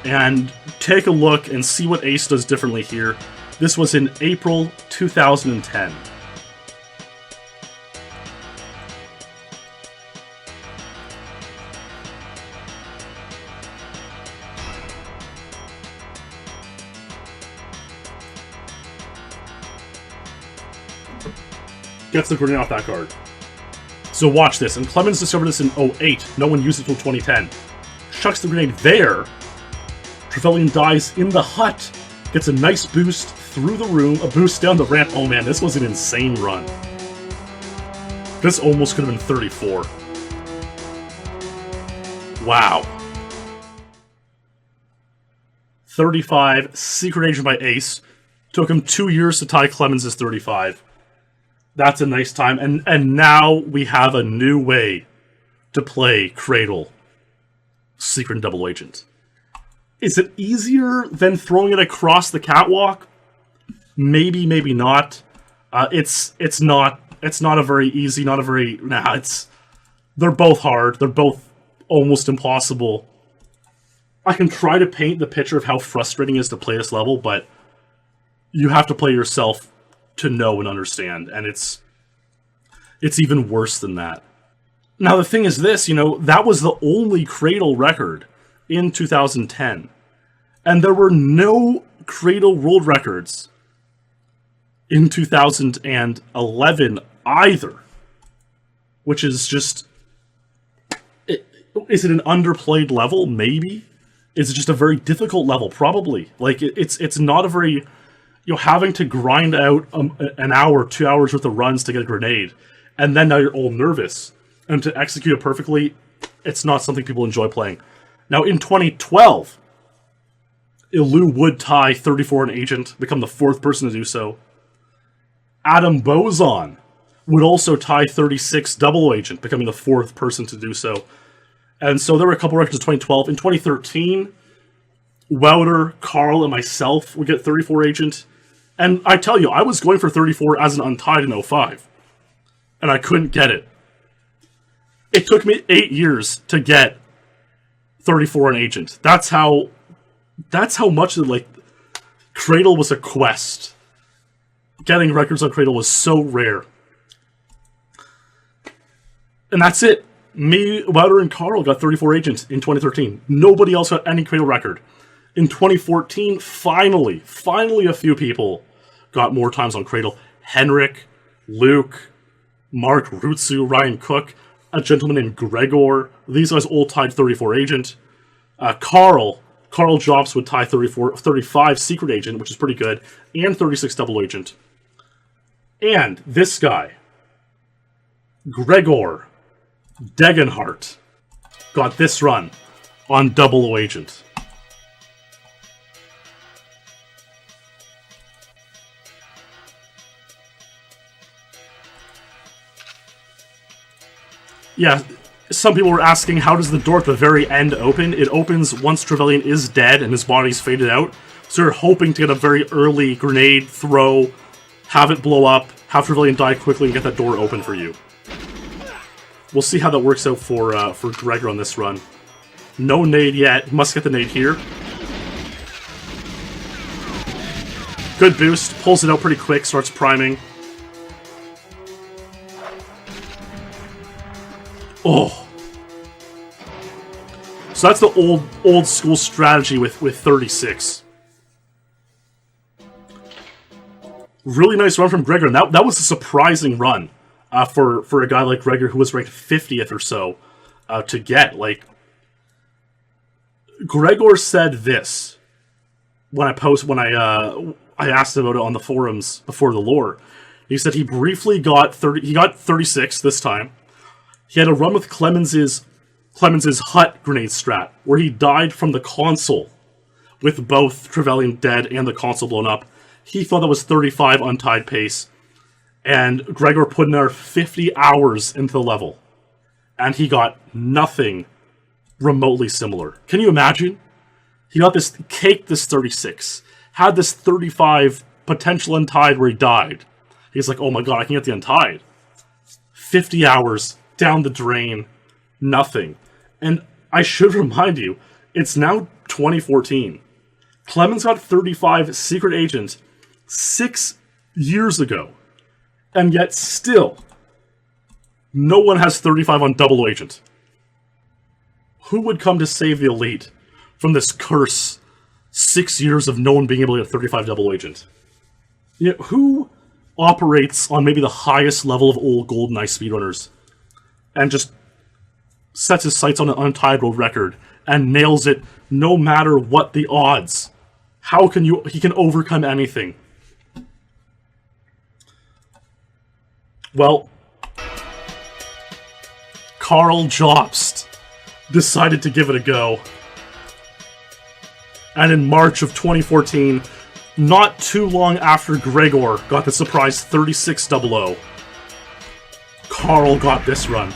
And take a look and see what Ace does differently here. This was in April 2010. Gets the grenade off that guard. So watch this. And Clemens discovered this in 08. No one used it until 2010. Chucks the grenade there. Trevelyan dies in the hut. Gets a nice boost through the room. A boost down the ramp. Oh man, this was an insane run. This almost could have been 34. Wow. 35. Secret Agent by Ace. Took him 2 years to tie Clemens' 35. That's a nice time. And now we have a new way to play Cradle Secret 00 Agent. Is it easier than throwing it across the catwalk? Maybe, maybe not. It's not a very easy, not a very... Nah, they're both hard. They're both almost impossible. I can try to paint the picture of how frustrating it is to play this level, but you have to play yourself to know and understand, and it's even worse than that. Now the thing is this, that was the only Cradle record in 2010, and there were no Cradle world records in 2011 either, which is just... Is it an underplayed level? Maybe. Is it just a very difficult level? Probably. Like, it's not a very... having to grind out an hour, 2 hours worth of runs to get a grenade, and then now you're all nervous. And to execute it perfectly, it's not something people enjoy playing. Now, in 2012, Ilu would tie 34 an Agent, become the 4th person to do so. Adam Boson would also tie 36 00 Agent, becoming the 4th person to do so. And so there were a couple records in 2012. In 2013, Wouter, Carl, and myself would get 34 Agent. And I tell you, I was going for 34 as an untied in 05. And I couldn't get it. It took me 8 years to get 34 an Agent. That's how much Cradle was a quest. Getting records on Cradle was so rare. And that's it. Me, Wouter, and Carl got 34 Agents in 2013. Nobody else got any Cradle record. In 2014, finally a few people got more times on Cradle. Henrik, Luke, Mark, Rutsu, Ryan Cook. a gentleman named Gregor. These guys all tied 34 agent. Carl drops would tie 35 secret agent, which is pretty good, and 36 double agent. And this guy, Gregor Degenhardt, got this run on 00 agent. Yeah, some people were asking, how does the door at the very end open? It opens once Trevelyan is dead and his body's faded out. So you're hoping to get a very early grenade throw, have it blow up, have Trevelyan die quickly, and get that door open for you. We'll see how that works out for Gregor on this run. No nade yet. Must get the nade here. Good boost. Pulls it out pretty quick. Starts priming. Oh. So that's the old school strategy with 36. Really nice run from Gregor, and that was a surprising run for a guy like Gregor who was ranked 50th or so to get. Like, Gregor said this when I asked him about it on the forums before the lore. He said he briefly got 36 this time. He had a run with Clemens's hut grenade strat, where he died from the console with both Trevelyan dead and the console blown up. He thought that was 35 untied pace, and Gregor put in there 50 hours into the level, and he got nothing remotely similar. Can you imagine? He got this, caked this 36, had this 35 potential untied where he died. He's like, oh my god, I can get the untied. 50 hours down the drain, nothing. And I should remind you, it's now 2014. Clemens got 35 secret agent 6 years ago, and yet still, no one has 35 on 00 agent. Who would come to save the elite from this curse? 6 years of no one being able to get 35 00 agent. You know, who operates on maybe the highest level of old GoldenEye speedrunners and just sets his sights on an untied world record and nails it no matter what the odds? How can he can overcome anything? Well, Carl Jobst decided to give it a go. And in March of 2014, not too long after Gregor got the surprise 3600, Carl got this run.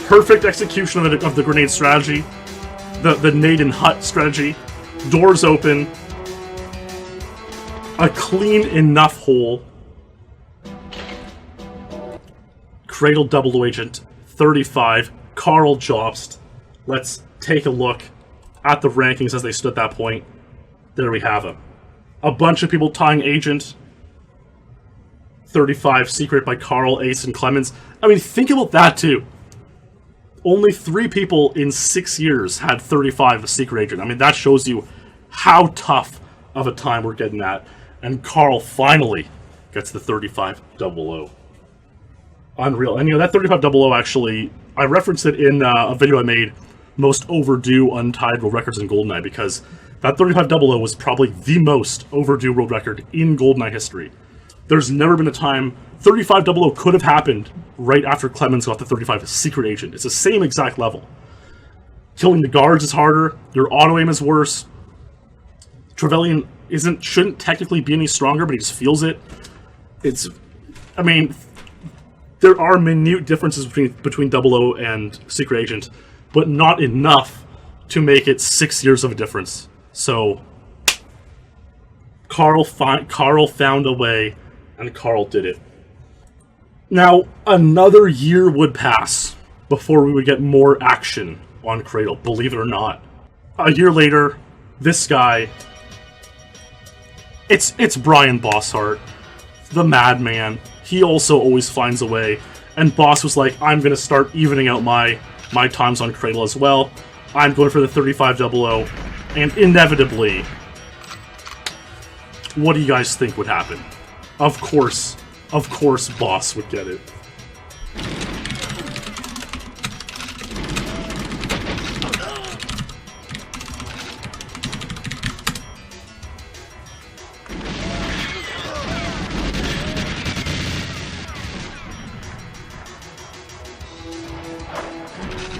Perfect execution of the grenade strategy, the nade and hut strategy. Doors open, a clean enough hole. Cradle 00 agent 35. Carl Jobst. Let's take a look at the rankings as they stood at that point. There we have them. A bunch of people tying agent. 35 secret by Carl, Ace, and Clemens. I mean, think about that too. Only 3 people in 6 years had 35 secret agent. I mean, that shows you how tough of a time we're getting at. And Carl finally gets the 3500. Unreal. And you know, that 3500 actually, I referenced it in a video I made, most overdue untied world records in GoldenEye, because that 3500 was probably the most overdue world record in GoldenEye history. There's never been a time 3500 could have happened right after Clemens got the 35 secret agent. It's the same exact level. Killing the guards is harder. Your auto aim is worse. Trevelyan shouldn't technically be any stronger, but he just feels it. I mean, there are minute differences between 00 and secret agent, but not enough to make it 6 years of a difference. So Carl found a way, and Carl did it. Now, another year would pass before we would get more action on Cradle, believe it or not. A year later, this guy, It's Bryan Bosshardt, the madman. He also always finds a way. And Boss was like, I'm going to start evening out my times on Cradle as well. I'm going for the 3500. And inevitably, what do you guys think would happen? Of course, Boss would get it.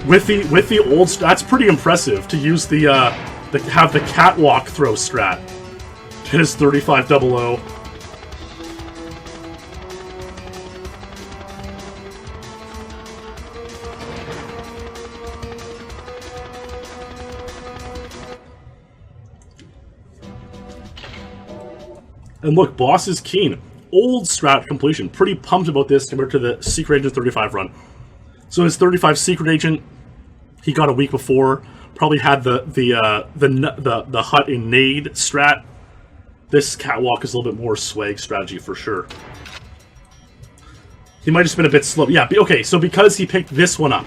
With the old, that's pretty impressive to use have the catwalk throw strat. Hit his 3500. And look, Boss is keen. Old strat completion. Pretty pumped about this compared to the Secret Agent 35 run. So his 35 Secret Agent, he got a week before. Probably had the hut in nade strat. This catwalk is a little bit more swag strategy for sure. He might have just been a bit slow. Yeah, okay, so because he picked this one up,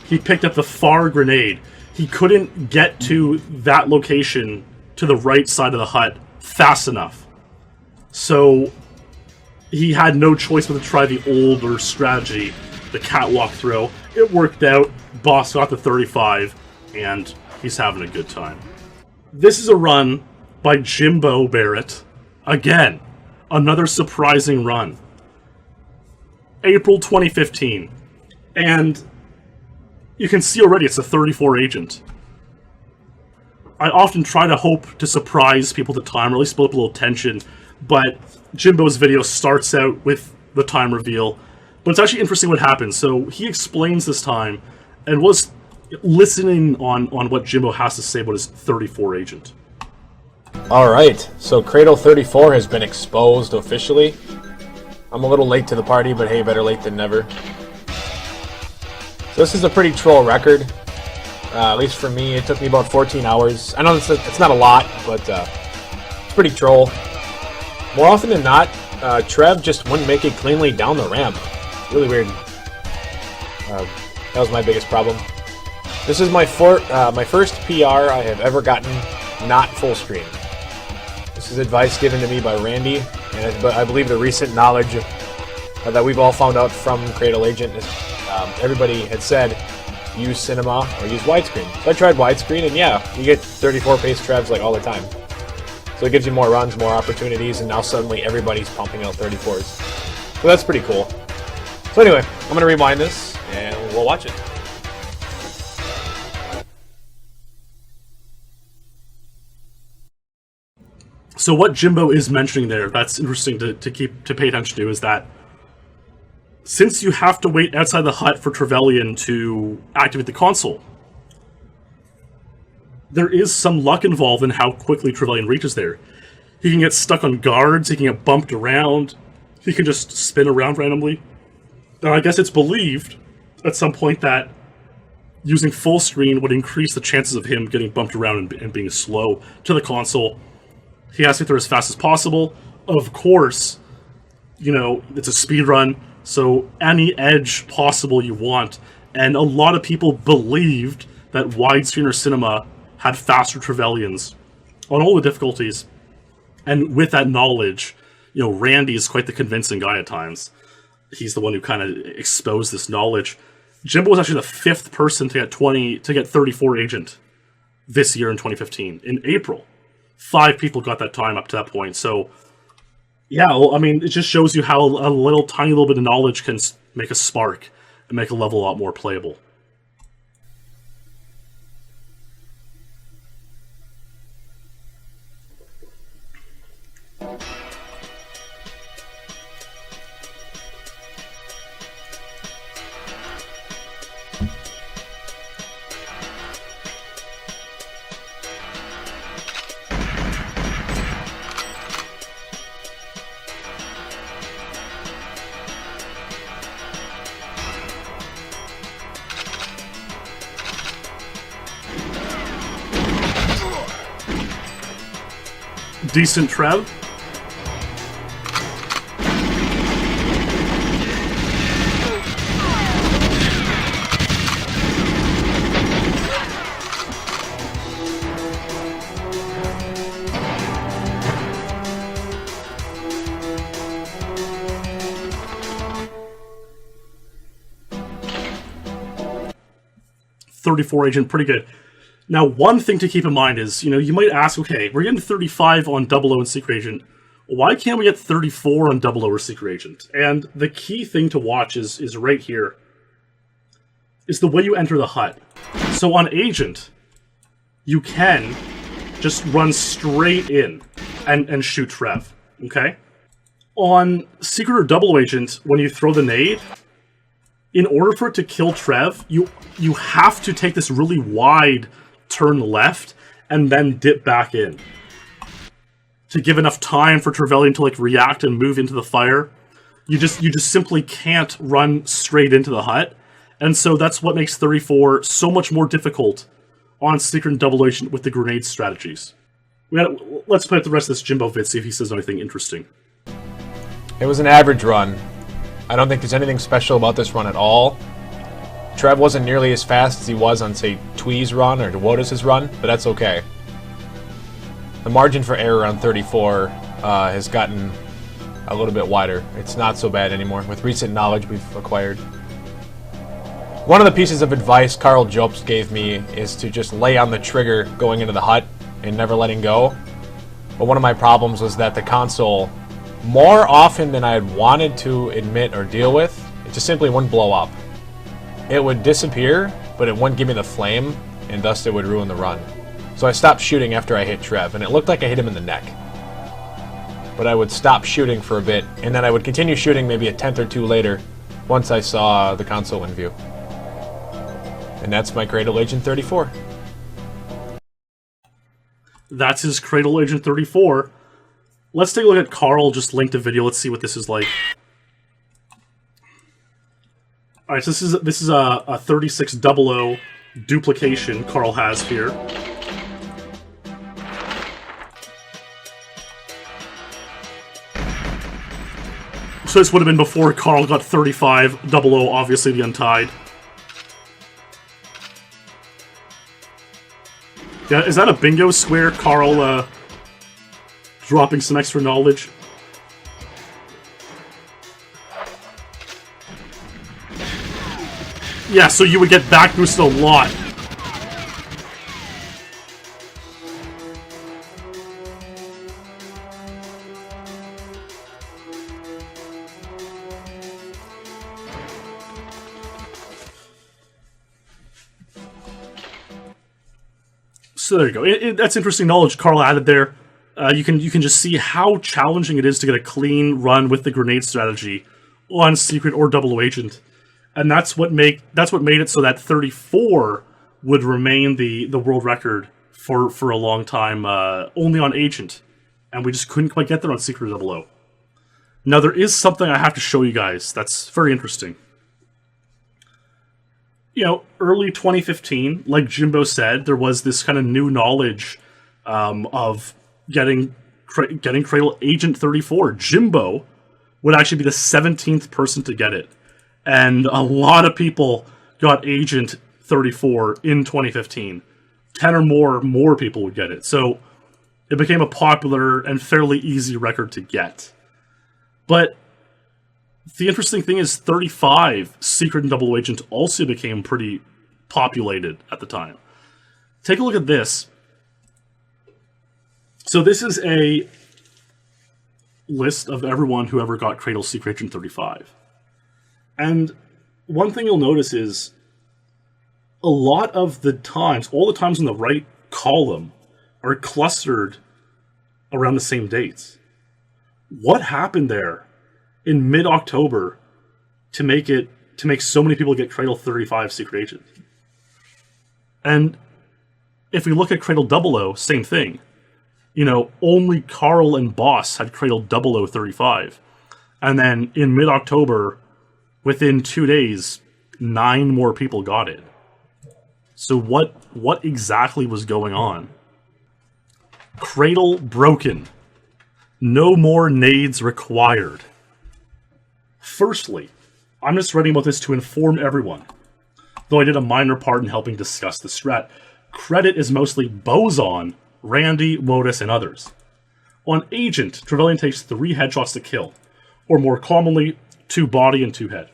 he picked up the far grenade. He couldn't get to that location to the right side of the hut fast enough. So he had no choice but to try the older strategy, the catwalk throw. It worked out. Boss got the 35, and he's having a good time. This is a run by Jimbo Barrett. Again, another surprising run. April 2015. And you can see already it's a 34 agent. I often try to hope to surprise people at the time, or at least build up a little tension, but Jimbo's video starts out with the time reveal. But it's actually interesting what happens. So he explains this time, and was listening on what Jimbo has to say about his 34 agent. Alright, so Cradle 34 has been exposed officially. I'm a little late to the party, but hey, better late than never. So this is a pretty troll record. At least for me, it took me about 14 hours. I know it's not a lot, but it's pretty troll. More often than not, Trev just wouldn't make it cleanly down the ramp. Really weird. That was my biggest problem. This is my first PR I have ever gotten not full screen. This is advice given to me by Randy, and I believe the recent knowledge that we've all found out from Cradle Agent is everybody had said use cinema or use widescreen. So I tried widescreen, and yeah, you get 34 pace Trevs like all the time. So it gives you more runs, more opportunities, and now suddenly everybody's pumping out 34s. So that's pretty cool. So anyway, I'm going to rewind this, and we'll watch it. So what Jimbo is mentioning there, that's interesting to pay attention to, is that since you have to wait outside the hut for Trevelyan to activate the console, there is some luck involved in how quickly Trevelyan reaches there. He can get stuck on guards, he can get bumped around, he can just spin around randomly. And I guess it's believed at some point that using full screen would increase the chances of him getting bumped around and being slow to the console. He has to get there as fast as possible. Of course, you know, it's a speed run, so any edge possible you want. And a lot of people believed that widescreen or cinema had faster Trevelyans on all the difficulties. And with that knowledge, you know, Randy is quite the convincing guy at times. He's the one who kind of exposed this knowledge. Jimbo was actually the 5th person to get 34 agent this year in 2015 in April. 5 people got that time up to that point. So yeah, well, I mean, it just shows you how a tiny little bit of knowledge can make a spark and make a level a lot more playable. decent Trev. .34 Agent, pretty good. Now, one thing to keep in mind is, you might ask, okay, we're getting 35 on 00 and Secret Agent. Why can't we get 34 on 00 or Secret Agent? And the key thing to watch is right here, is the way you enter the hut. So on Agent, you can just run straight in and shoot Trev, okay? On Secret or 00 Agent, when you throw the nade, in order for it to kill Trev, you have to take this really wide turn left and then dip back in to give enough time for Trevelyan to react and move into the fire. You just simply can't run straight into the hut, and so that's what makes 34 so much more difficult on Secret and 00 Agent with the grenade strategies. Let's play out the rest of this Jimbo vid, see if he says anything interesting. It was an average run. I don't think there's anything special about this run at all. Trev wasn't nearly as fast as he was on, say, Twee's run or DeWotis' run, but that's okay. The margin for error on 34 has gotten a little bit wider. It's not so bad anymore with recent knowledge we've acquired. One of the pieces of advice Carl Jobst gave me is to just lay on the trigger going into the hut and never letting go. But one of my problems was that the console, more often than I had wanted to admit or deal with, it just simply wouldn't blow up. It would disappear, but it wouldn't give me the flame, and thus it would ruin the run. So I stopped shooting after I hit Trev, and it looked like I hit him in the neck. But I would stop shooting for a bit, and then I would continue shooting maybe a tenth or two later, once I saw the console in view. And that's my Cradle Agent 34. That's his Cradle Agent 34. Let's take a look at Carl, just linked a video. Let's see what this is like. Alright, so this is a 3600 duplication Carl has here. So this would have been before Carl got 3500, obviously the Untied. Yeah, is that a bingo square, Carl, dropping some extra knowledge? Yeah, so you would get back boosted a lot. So there you go. That's interesting knowledge Carl added there. You can just see how challenging it is to get a clean run with the grenade strategy on Secret or 00 Agent. And that's what made it so that 34 would remain the world record for a long time, only on Agent, and we just couldn't quite get there on Secret 00. Now there is something I have to show you guys that's very interesting. Early 2015, like Jimbo said, there was this kind of new knowledge of getting Cradle Agent 34. Jimbo would actually be the 17th person to get it. And a lot of people got Agent 34 in 2015. 10 or more people would get it. So it became a popular and fairly easy record to get. But the interesting thing is 35 Secret and 00 Agent also became pretty populated at the time. Take a look at this. So this is a list of everyone who ever got Cradle Secret Agent 35. And one thing you'll notice is a lot of the times, all the times in the right column are clustered around the same dates. What happened there in mid-October to make so many people get Cradle 35 Secret Agent? And if we look at Cradle 00, same thing. Only Carl and Boss had Cradle 0035. And then in mid-October, within 2 days, 9 more people got it. So what exactly was going on? Cradle broken. No more nades required. Firstly, I'm just writing about this to inform everyone, though I did a minor part in helping discuss the strat. Credit is mostly Boson, Randy, Wotus, and others. On Agent, Trevelyan takes 3 headshots to kill, or more commonly, 2 body and 2 head.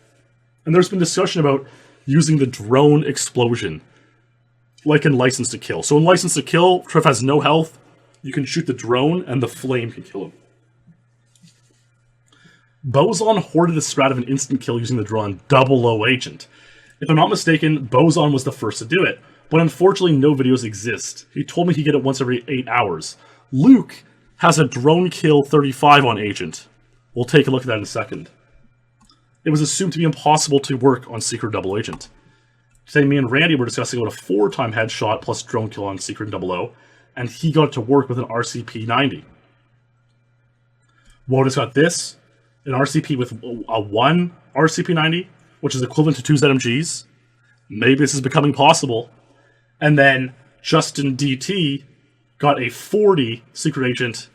And there's been discussion about using the drone explosion, like in License to Kill. So in License to Kill, Trev has no health, you can shoot the drone, and the flame can kill him. Boson hoarded the strat of an instant kill using the drone Double-O Agent. If I'm not mistaken, Boson was the first to do it, but unfortunately no videos exist. He told me he'd get it once every 8 hours. Luke has a drone kill 35 on Agent. We'll take a look at that in a second. It was assumed to be impossible to work on Secret Double Agent. Today me and Randy were discussing about a 4-time headshot plus drone kill on Secret Double-O, and he got it to work with an RCP-90. Wotus got this, an RCP with a 1 RCP-90, which is equivalent to 2 ZMGs. Maybe this is becoming possible. And then Justin DT got a 40 Secret Agent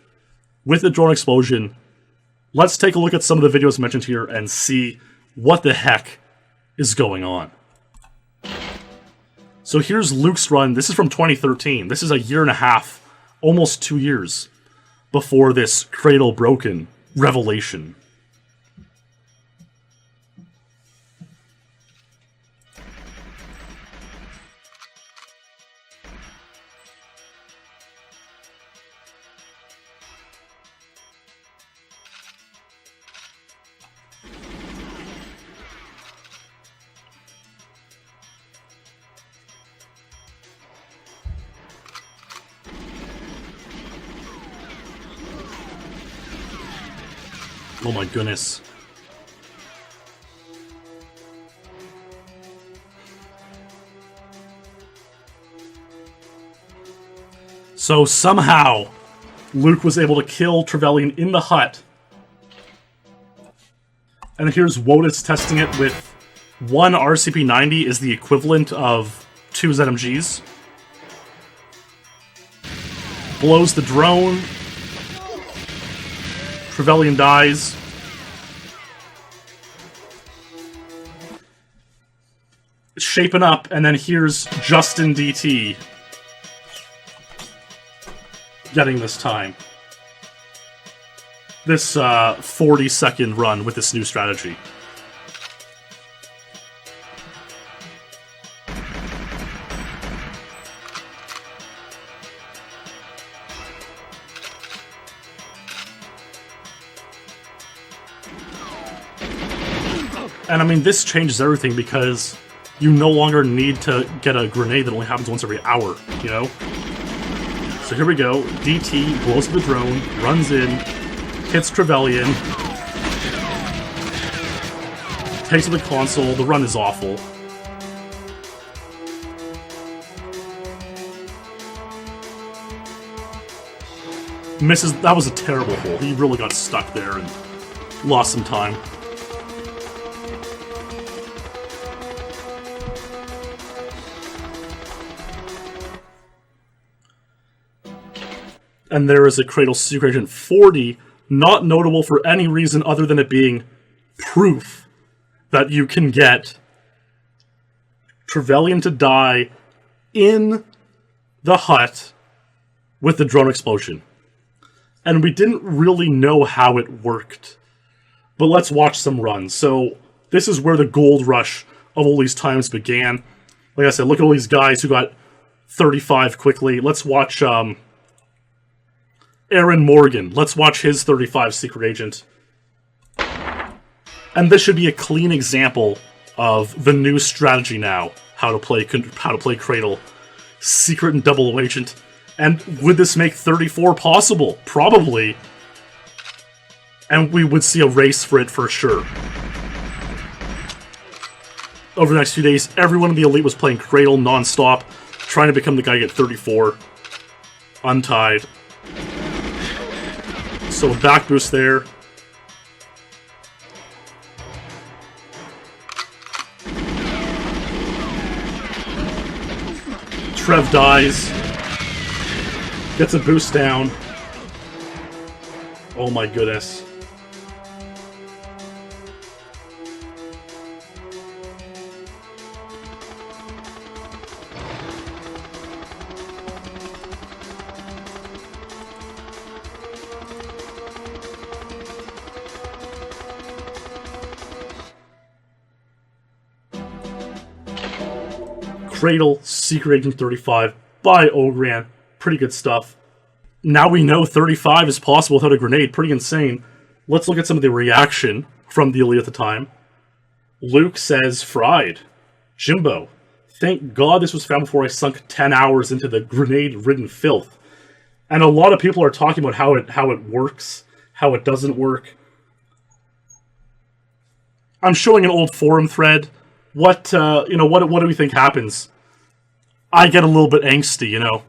with a drone explosion. Let's take a look at some of the videos mentioned here and see what the heck is going on. So here's Luke's run. This is from 2013. This is a year and a half, almost 2 years, before this Cradle broken revelation. Oh my goodness. So somehow, Luke was able to kill Trevelyan in the hut. And here's Wotus testing it with 1 RCP-90 is the equivalent of 2 ZMGs. Blows the drone. Trevelyan dies. It's shaping up, and then here's Justin DT getting this time. This 40-second run with this new strategy. And I mean, this changes everything because you no longer need to get a grenade that only happens once every hour, you know? So here we go. DT blows up the drone, runs in, hits Trevelyan, takes the console. The run is awful. Misses. That was a terrible hole. He really got stuck there and lost some time. And there is a Cradle Secret Agent 40, not notable for any reason other than it being proof that you can get Trevelyan to die in the hut with the drone explosion. And we didn't really know how it worked. But let's watch some runs. So this is where the gold rush of all these times began. Like I said, look at all these guys who got 35 quickly. Let's watch Aaron Morgan. Let's watch his 35 Secret Agent. And this should be a clean example of the new strategy now. How to play Cradle. Secret and Double-O Agent. And would this make 34 possible? Probably. And we would see a race for it for sure. Over the next few days, everyone in the Elite was playing Cradle non-stop, trying to become the guy to get 34. Untied. So a back boost there. Trev dies. Gets a boost down. Oh my goodness. Cradle, Secret Agent 35 by Ogran. Pretty good stuff. Now we know 35 is possible without a grenade. Pretty insane. Let's look at some of the reaction from the elite at the time. Luke says, fried. Jimbo, thank God this was found before I sunk 10 hours into the grenade-ridden filth. And a lot of people are talking about how it works, how it doesn't work. I'm showing an old forum thread. What do we think happens? I get a little bit angsty, you know.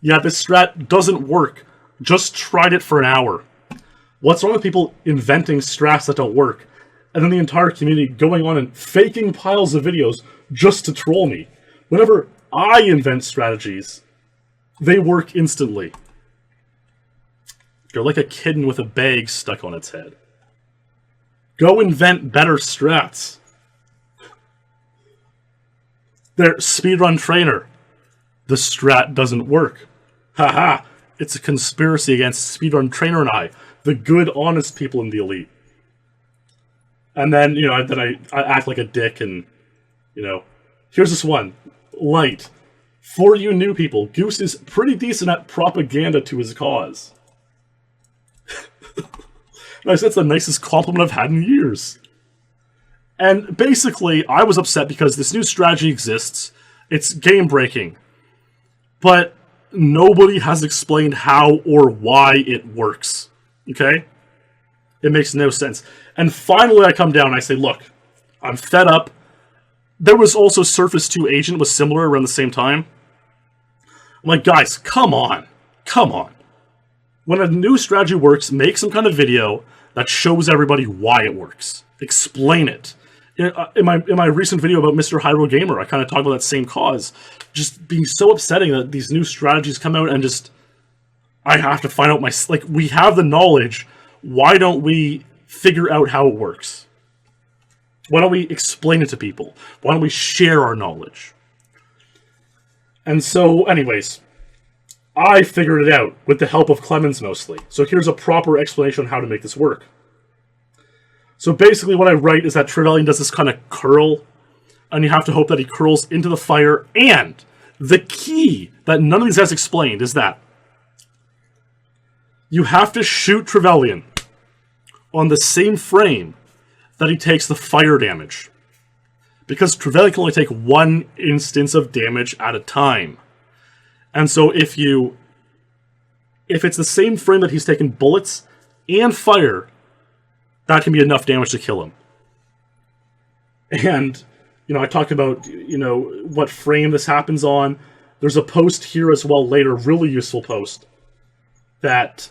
Yeah, this strat doesn't work. Just tried it for an hour. What's wrong with people inventing strats that don't work? And then the entire community going on and faking piles of videos just to troll me. Whenever I invent strategies, they work instantly. You're like a kitten with a bag stuck on its head. Go invent better strats. There, speedrun trainer. The strat doesn't work. Haha, it's a conspiracy against speedrun trainer and I, the good, honest people in the elite. And then, you know, I act like a dick and, you know, here's this one. Light. For you new people, Goose is pretty decent at propaganda to his cause. That's the nicest compliment I've had in years. And basically, I was upset because this new strategy exists. It's game-breaking. But nobody has explained how or why it works. Okay? It makes no sense. And finally I come down and I say, look, I'm fed up. There was also Surface 2 Agent was similar around the same time. I'm like, guys, come on. Come on. When a new strategy works, make some kind of video that shows everybody why it works. Explain it. In my recent video about Mr. Hyrule Gamer, I kind of talked about that same cause. Just being so upsetting that these new strategies come out and just... I have to find out like, we have the knowledge. Why don't we figure out how it works? Why don't we explain it to people? Why don't we share our knowledge? And so, anyways, I figured it out with the help of Clemens mostly. So here's a proper explanation on how to make this work. So basically what I write is that Trevelyan does this kind of curl, and you have to hope that he curls into the fire, and the key that none of these guys explained is that you have to shoot Trevelyan on the same frame that he takes the fire damage. Because Trevelyan can only take one instance of damage at a time. And so if it's the same frame that he's taking bullets and fire, that can be enough damage to kill him. And, you know, I talked about, you know, what frame this happens on. There's a post here as well later, really useful post, that...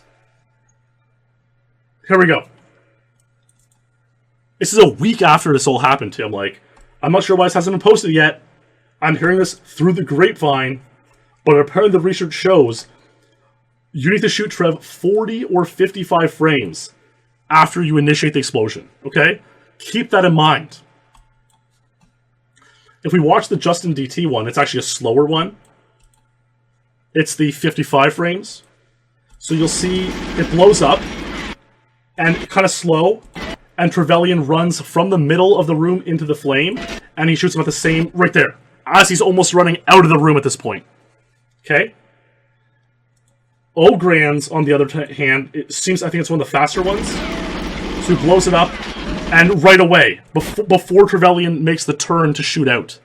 Here we go. This is a week after this all happened to him. Like, I'm not sure why this hasn't been posted yet. I'm hearing this through the grapevine, but apparently the research shows you need to shoot Trev 40 or 55 frames after you initiate the explosion, okay? Keep that in mind. If we watch the Justin DT one, it's actually a slower one. It's the 55 frames. So you'll see it blows up, and kind of slow, and Trevelyan runs from the middle of the room into the flame, and he shoots him at the same, right there, as he's almost running out of the room at this point. Okay? Ogran's, on the other hand, I think it's one of the faster ones. So he blows it up, and right away, before Trevelyan makes the turn to shoot out,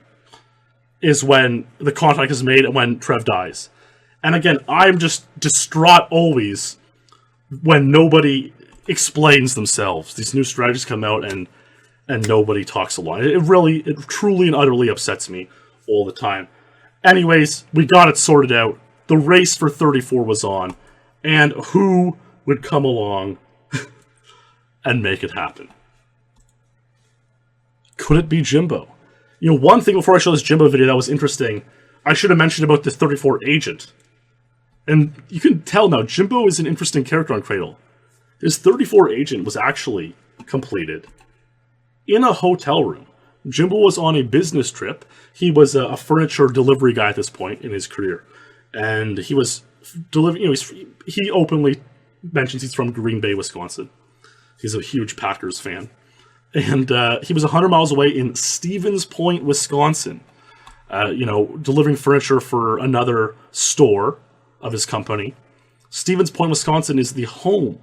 is when the contact is made and when Trev dies. And again, I'm just distraught always when nobody explains themselves. These new strategies come out and nobody talks along. It truly and utterly upsets me all the time. Anyways, we got it sorted out. The race for 34 was on, and who would come along and make it happen? Could it be Jimbo? You know, one thing before I show this Jimbo video that was interesting, I should have mentioned about the 34 agent. And you can tell now, Jimbo is an interesting character on Cradle. His 34 agent was actually completed in a hotel room. Jimbo was on a business trip. He was a furniture delivery guy at this point in his career. And he was delivering, he openly mentions he's from Green Bay, Wisconsin. He's a huge Packers fan. And he was 100 miles away in Stevens Point, Wisconsin, delivering furniture for another store of his company. Stevens Point, Wisconsin is the home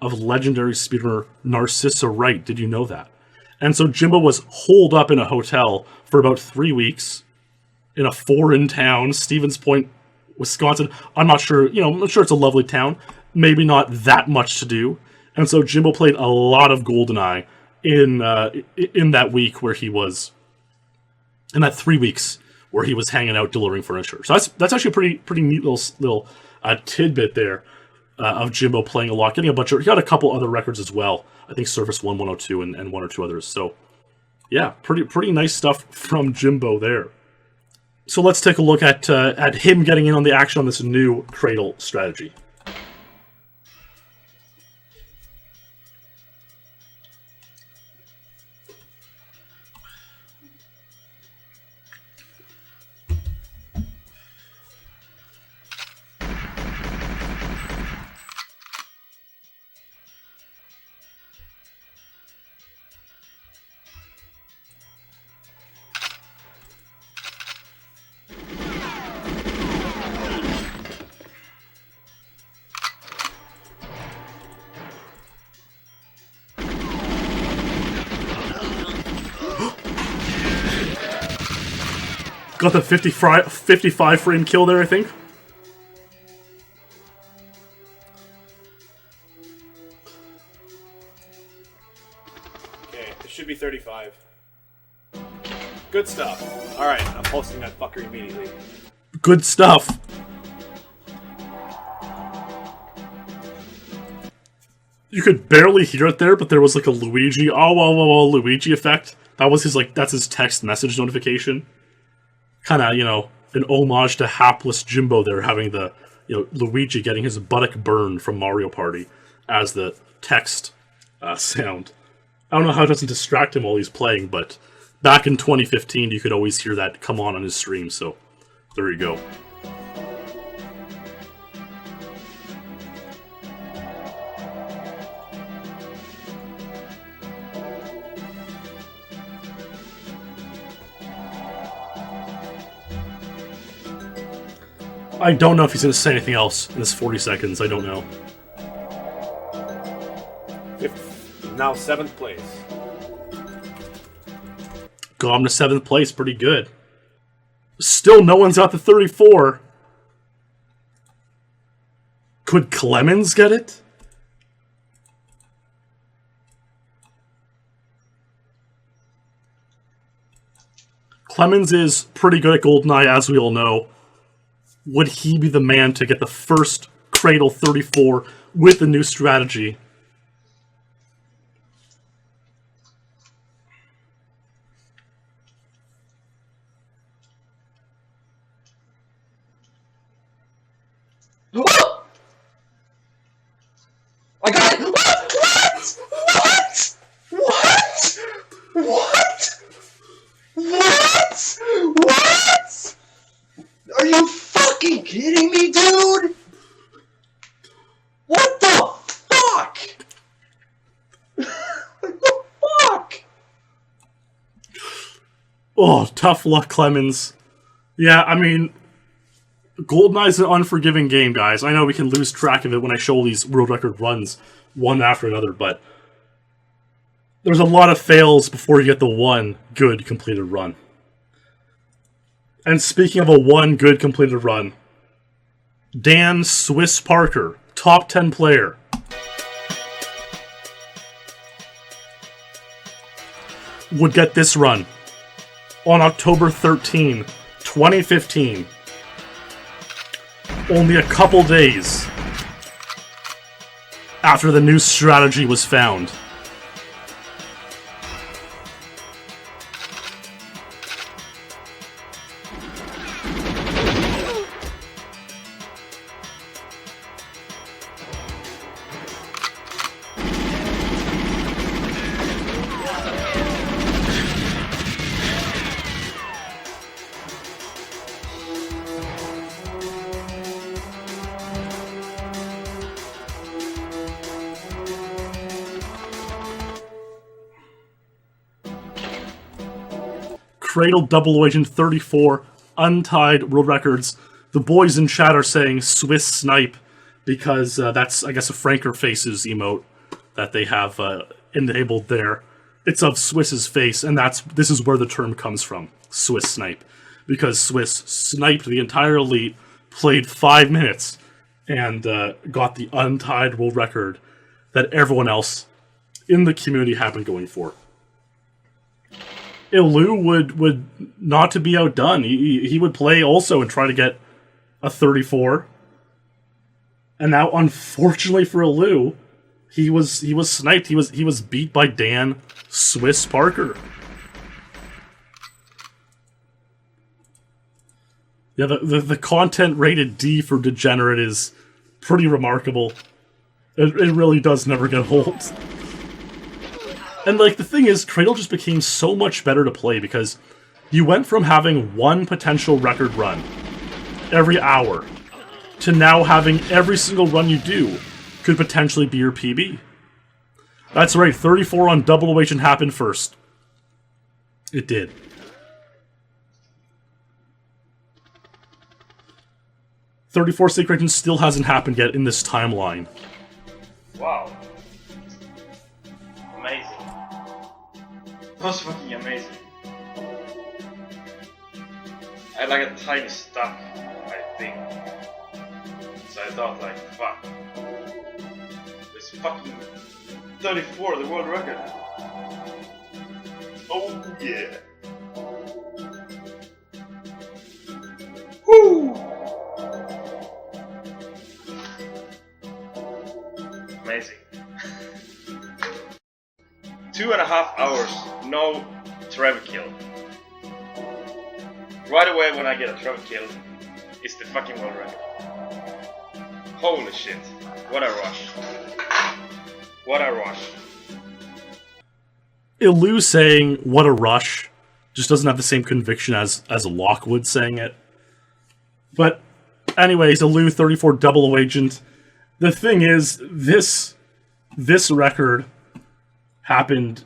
of legendary speedrunner Narcissa Wright. Did you know that? And so Jimbo was holed up in a hotel for about 3 weeks in a foreign town, Stevens Point, Wisconsin. I'm not sure, I'm sure it's a lovely town. Maybe not that much to do. And so Jimbo played a lot of GoldenEye in that week where he was, in that 3 weeks where he was hanging out delivering furniture. So that's actually a pretty neat little tidbit there of Jimbo playing a lot, getting he got a couple other records as well. I think Surface 1, 102, and one or two others. So yeah, pretty nice stuff from Jimbo there. So let's take a look at him getting in on the action on this new Cradle strategy. Got the 55 frame kill there, I think. Okay, it should be 35. Good stuff. Alright, I'm posting that fucker immediately. Good stuff. You could barely hear it there, but there was like a Luigi, Luigi effect. That was his, that's his text message notification. Kind of, an homage to hapless Jimbo there, having the, Luigi getting his buttock burned from Mario Party as the text sound. I don't know how it doesn't distract him while he's playing, but back in 2015, you could always hear that come on his stream, so there you go. I don't know if he's going to say anything else in this 40 seconds. I don't know. Now 7th place. Got him to 7th place. Pretty good. Still no one's got the 34. Could Clemens get it? Clemens is pretty good at GoldenEye, as we all know. Would he be the man to get the first Cradle 34 with the new strategy? I got it! What? Are you fucking kidding me, dude? What the fuck? What the fuck? Oh, tough luck, Clemens. Yeah, I mean, GoldenEye's an unforgiving game, guys. I know we can lose track of it when I show these world record runs one after another, but there's a lot of fails before you get the one good completed run. And speaking of a one good completed run, Dan Swiss Parker, top 10 player, would get this run on October 13, 2015. Only a couple days after the new strategy was found. Cradle Double Agent 34, untied world records. The boys in chat are saying Swiss Snipe because that's, I guess, a Franker Faces emote that they have enabled there. It's of Swiss's face, and this is where the term comes from, Swiss Snipe. Because Swiss sniped the entire elite, played 5 minutes, and got the untied world record that everyone else in the community had been going for. Ilu would not to be outdone. He would play also and try to get a 34. And now, unfortunately for Ilu, he was sniped. He was beat by Dan Swiss Parker. Yeah, the content rated D for Degenerate is pretty remarkable. It really does never get old. And like the thing is, Cradle just became so much better to play because you went from having one potential record run every hour to now having every single run you do could potentially be your PB. That's right, 34 on Double Agent happened first. It did. "34 Secret Agent" still hasn't happened yet in this timeline. Wow. Amazing. That's fucking amazing. I had like a tiny stuck, I think. So I thought like, fuck. It's fucking 34, the world record. Oh yeah. Woo! Amazing. 2.5 hours, no Trevor kill. Right away when I get a Trevor kill, it's the fucking world record. Holy shit. What a rush. What a rush. Ilu saying "what a rush" just doesn't have the same conviction as Lockwood saying it. But anyways, Ilu 34 Double Agent. The thing is, this record happened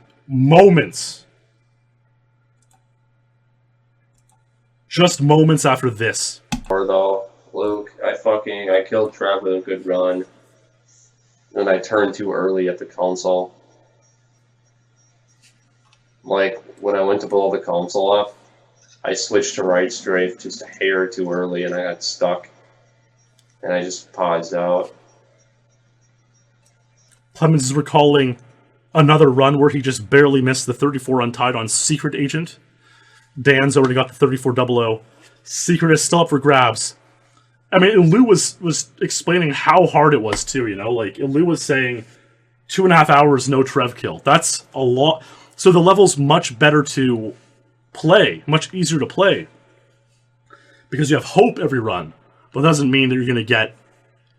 just moments after this. Or though, Luke, I killed Trev with a good run. Then I turned too early at the console. Like, when I went to blow the console up, I switched to right strafe just a hair too early and I got stuck. And I just paused out. Clemens is recalling another run where he just barely missed the 34 untied on Secret Agent. Dan's already got the 3400. Secret is still up for grabs. I mean, Ilu was explaining how hard it was too, you know? Like, Ilu was saying 2.5 hours, no Trev kill. That's a lot. So the level's much better to play, much easier to play. Because you have hope every run, but that doesn't mean that you're going to get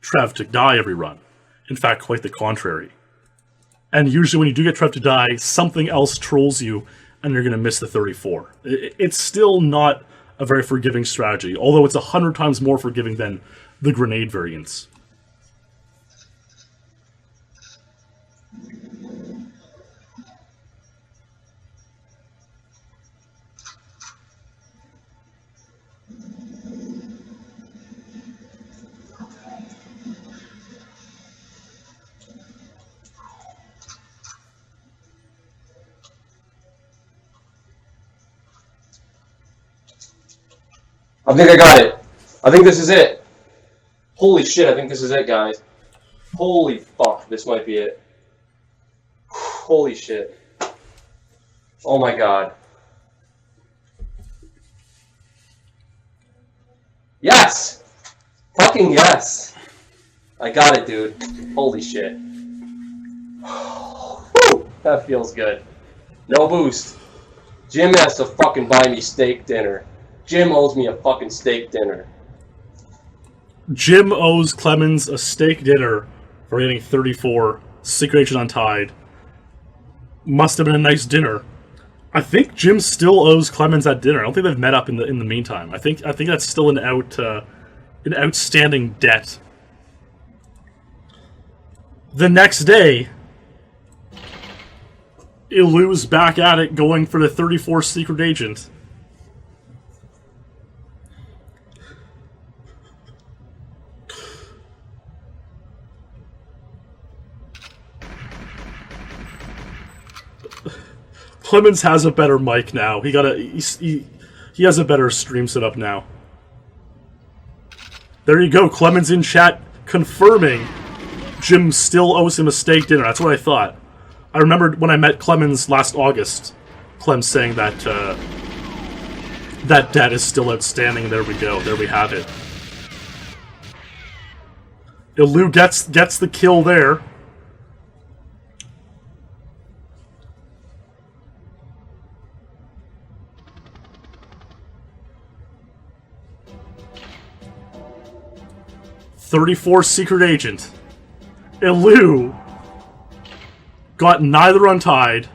Trev to die every run. In fact, quite the contrary. And usually when you do get Trev to die, something else trolls you, and you're going to miss the 34. It's still not a very forgiving strategy, although it's 100 times more forgiving than the grenade variants. I think I got it. I think this is it. Holy shit, I think this is it, guys. Holy fuck, this might be it. Holy shit. Oh my god. Yes! Fucking yes! I got it, dude. Holy shit. Whew, that feels good. No boost. Jim has to fucking buy me steak dinner. Jim owes me a fucking steak dinner. Jim owes Clemens a steak dinner for getting 34, Secret Agent untied. Must have been a nice dinner. I think Jim still owes Clemens that dinner. I don't think they've met up in the meantime. I think that's still an outstanding debt. The next day, Ilu's back at it, going for the 34 Secret Agent. Clemens has a better mic now. He has a better stream setup now. There you go. Clemens in chat confirming Jim still owes him a steak dinner. That's what I thought. I remembered when I met Clemens last August, Clem saying that that debt is still outstanding. There we go. There we have it. Ilu gets the kill there. .34 secret agent. Ilu got neither untied,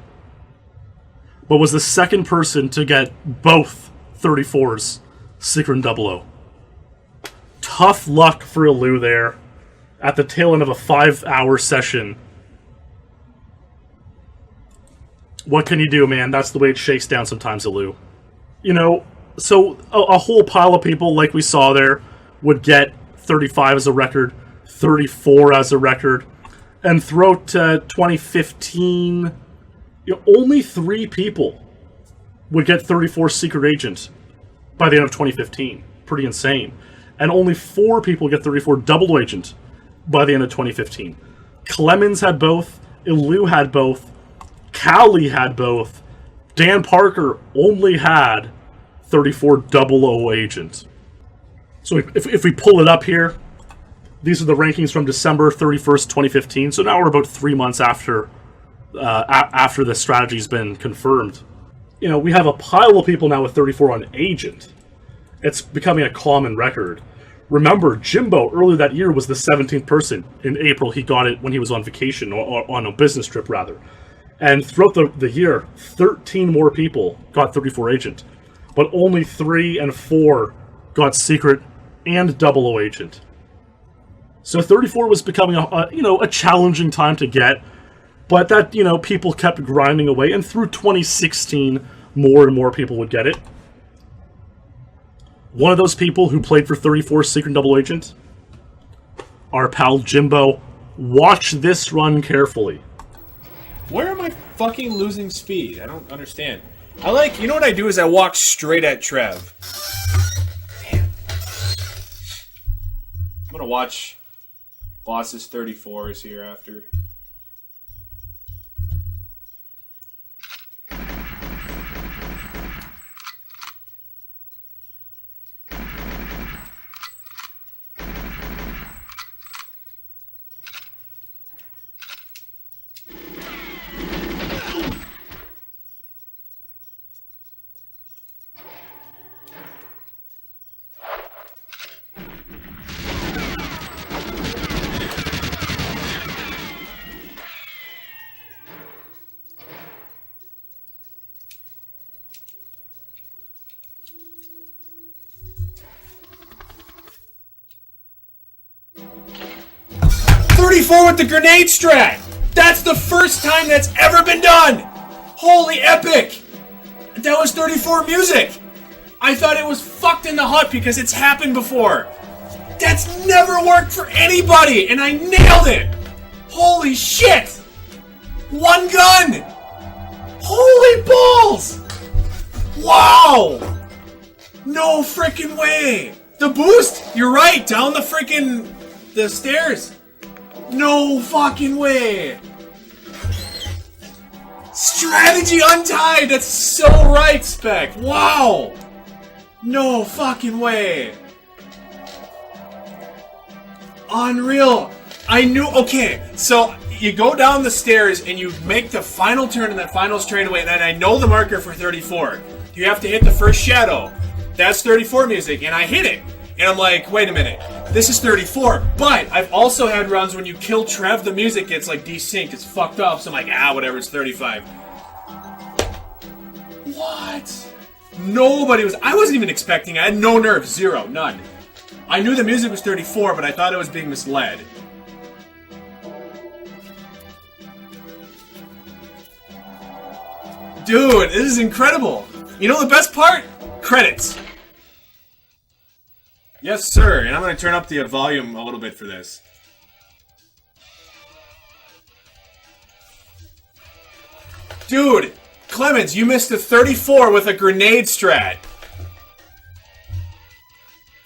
but was the second person to get both 34's secret and 00. Tough luck for Ilu there at the tail end of a 5-hour session. What can you do, man? That's the way it shakes down sometimes, Ilu. You know, so a whole pile of people, like we saw there, would get 35 as a record, 34 as a record, and throughout 2015, only 3 people would get 34 secret agent by the end of 2015. Pretty insane. And only 4 people get 34 double agent by the end of 2015. Clemens had both, Ilu had both, Cowley had both, Dan Parker only had 34 00 agent. So if we pull it up here, these are the rankings from December 31st, 2015. So now we're about 3 months after the strategy's been confirmed. You know, we have a pile of people now with 34 on agent. It's becoming a common record. Remember, Jimbo earlier that year was the 17th person. In April, he got it when he was on vacation, or on a business trip rather. And throughout the year, 13 more people got 34 agent, but only 3 and 4 got secret and 00 agent. So 34 was becoming a challenging time to get, but that, people kept grinding away, and through 2016, more and more people would get it. One of those people who played for 34 secret 00 agent, our pal Jimbo. Watch this run carefully. Where am I fucking losing speed? I don't understand. You know what I do is I walk straight at Trev. Damn. I'm gonna watch Boss's 34s here after. With the grenade strat! That's the first time that's ever been done! Holy epic! That was 34 music! I thought it was fucked in the hut because it's happened before. That's never worked for anybody, and I nailed it! Holy shit! One gun! Holy balls! Wow! No freaking way! The boost! You're right, down the stairs. No fucking way! Strategy untied! That's so right, Spec! Wow! No fucking way! Unreal! I knew... Okay, so you go down the stairs and you make the final turn in that final straightaway, and I know the marker for 34. You have to hit the first shadow. That's 34 music, and I hit it. And I'm like, wait a minute, this is 34, but I've also had runs when you kill Trev, the music gets desynced, it's fucked up, so I'm like, whatever, it's 35. What? I wasn't even expecting it, I had no nerves, 0, none. I knew the music was 34, but I thought I was being misled. Dude, this is incredible. You know the best part? Credits. Yes, sir, and I'm going to turn up the volume a little bit for this. Dude, Clemens, you missed a 34 with a grenade strat.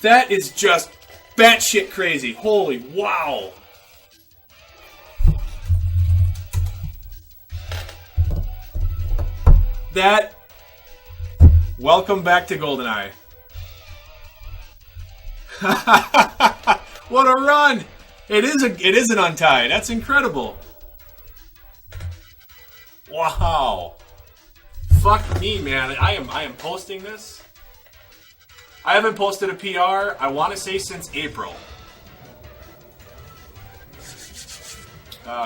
That is just batshit crazy. Holy wow. That. Welcome back to GoldenEye. What a run! It is an untie. That's incredible. Wow. Fuck me, man. I am posting this. I haven't posted a PR, I want to say, since April.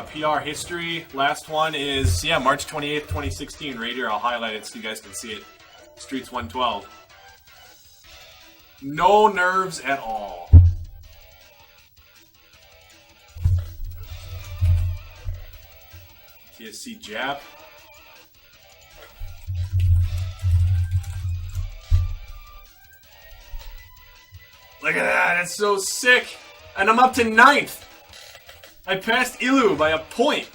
PR history. Last one is, yeah, March 28th, 2016. Right here, I'll highlight it so you guys can see it. Streets 112. No nerves at all. TSC jab. Look at that, that's so sick. And I'm up to 9th. I passed Ilu by a point.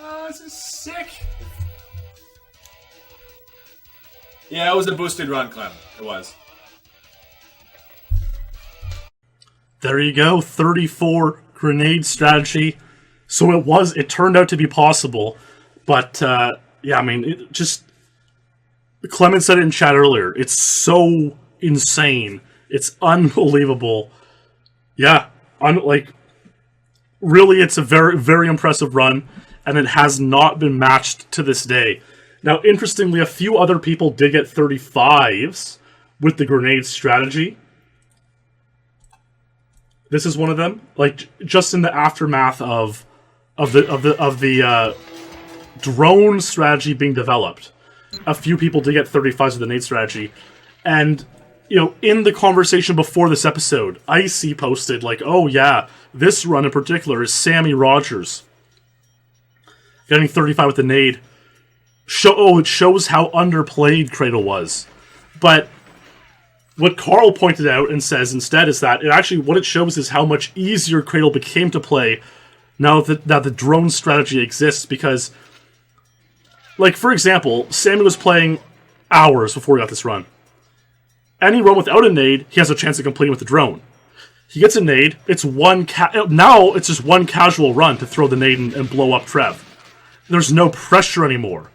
Oh, this is sick. Yeah, it was a boosted run, Clem. It was. There you go, 34 grenade strategy. So it turned out to be possible. But, yeah, I mean, Clement said it in chat earlier. It's so insane. It's unbelievable. Yeah, really, it's a very, very impressive run, and it has not been matched to this day. Now, interestingly, a few other people did get 35s with the grenade strategy. This is one of them. Like, just in the aftermath of the drone strategy being developed, a few people did get 35s with the nade strategy, and you know, in the conversation before this episode, Icy posted like, "Oh yeah, this run in particular is Sammy Rogers getting 35 with the nade." It shows how underplayed Cradle was. But what Carl pointed out and says instead is that what it shows is how much easier Cradle became to play now that the drone strategy exists. Because, like, for example, Sammy was playing hours before he got this run. Any run without a nade, he has a chance of completing with the drone. He gets a nade, now it's just one casual run to throw the nade and blow up Trev. There's no pressure anymore.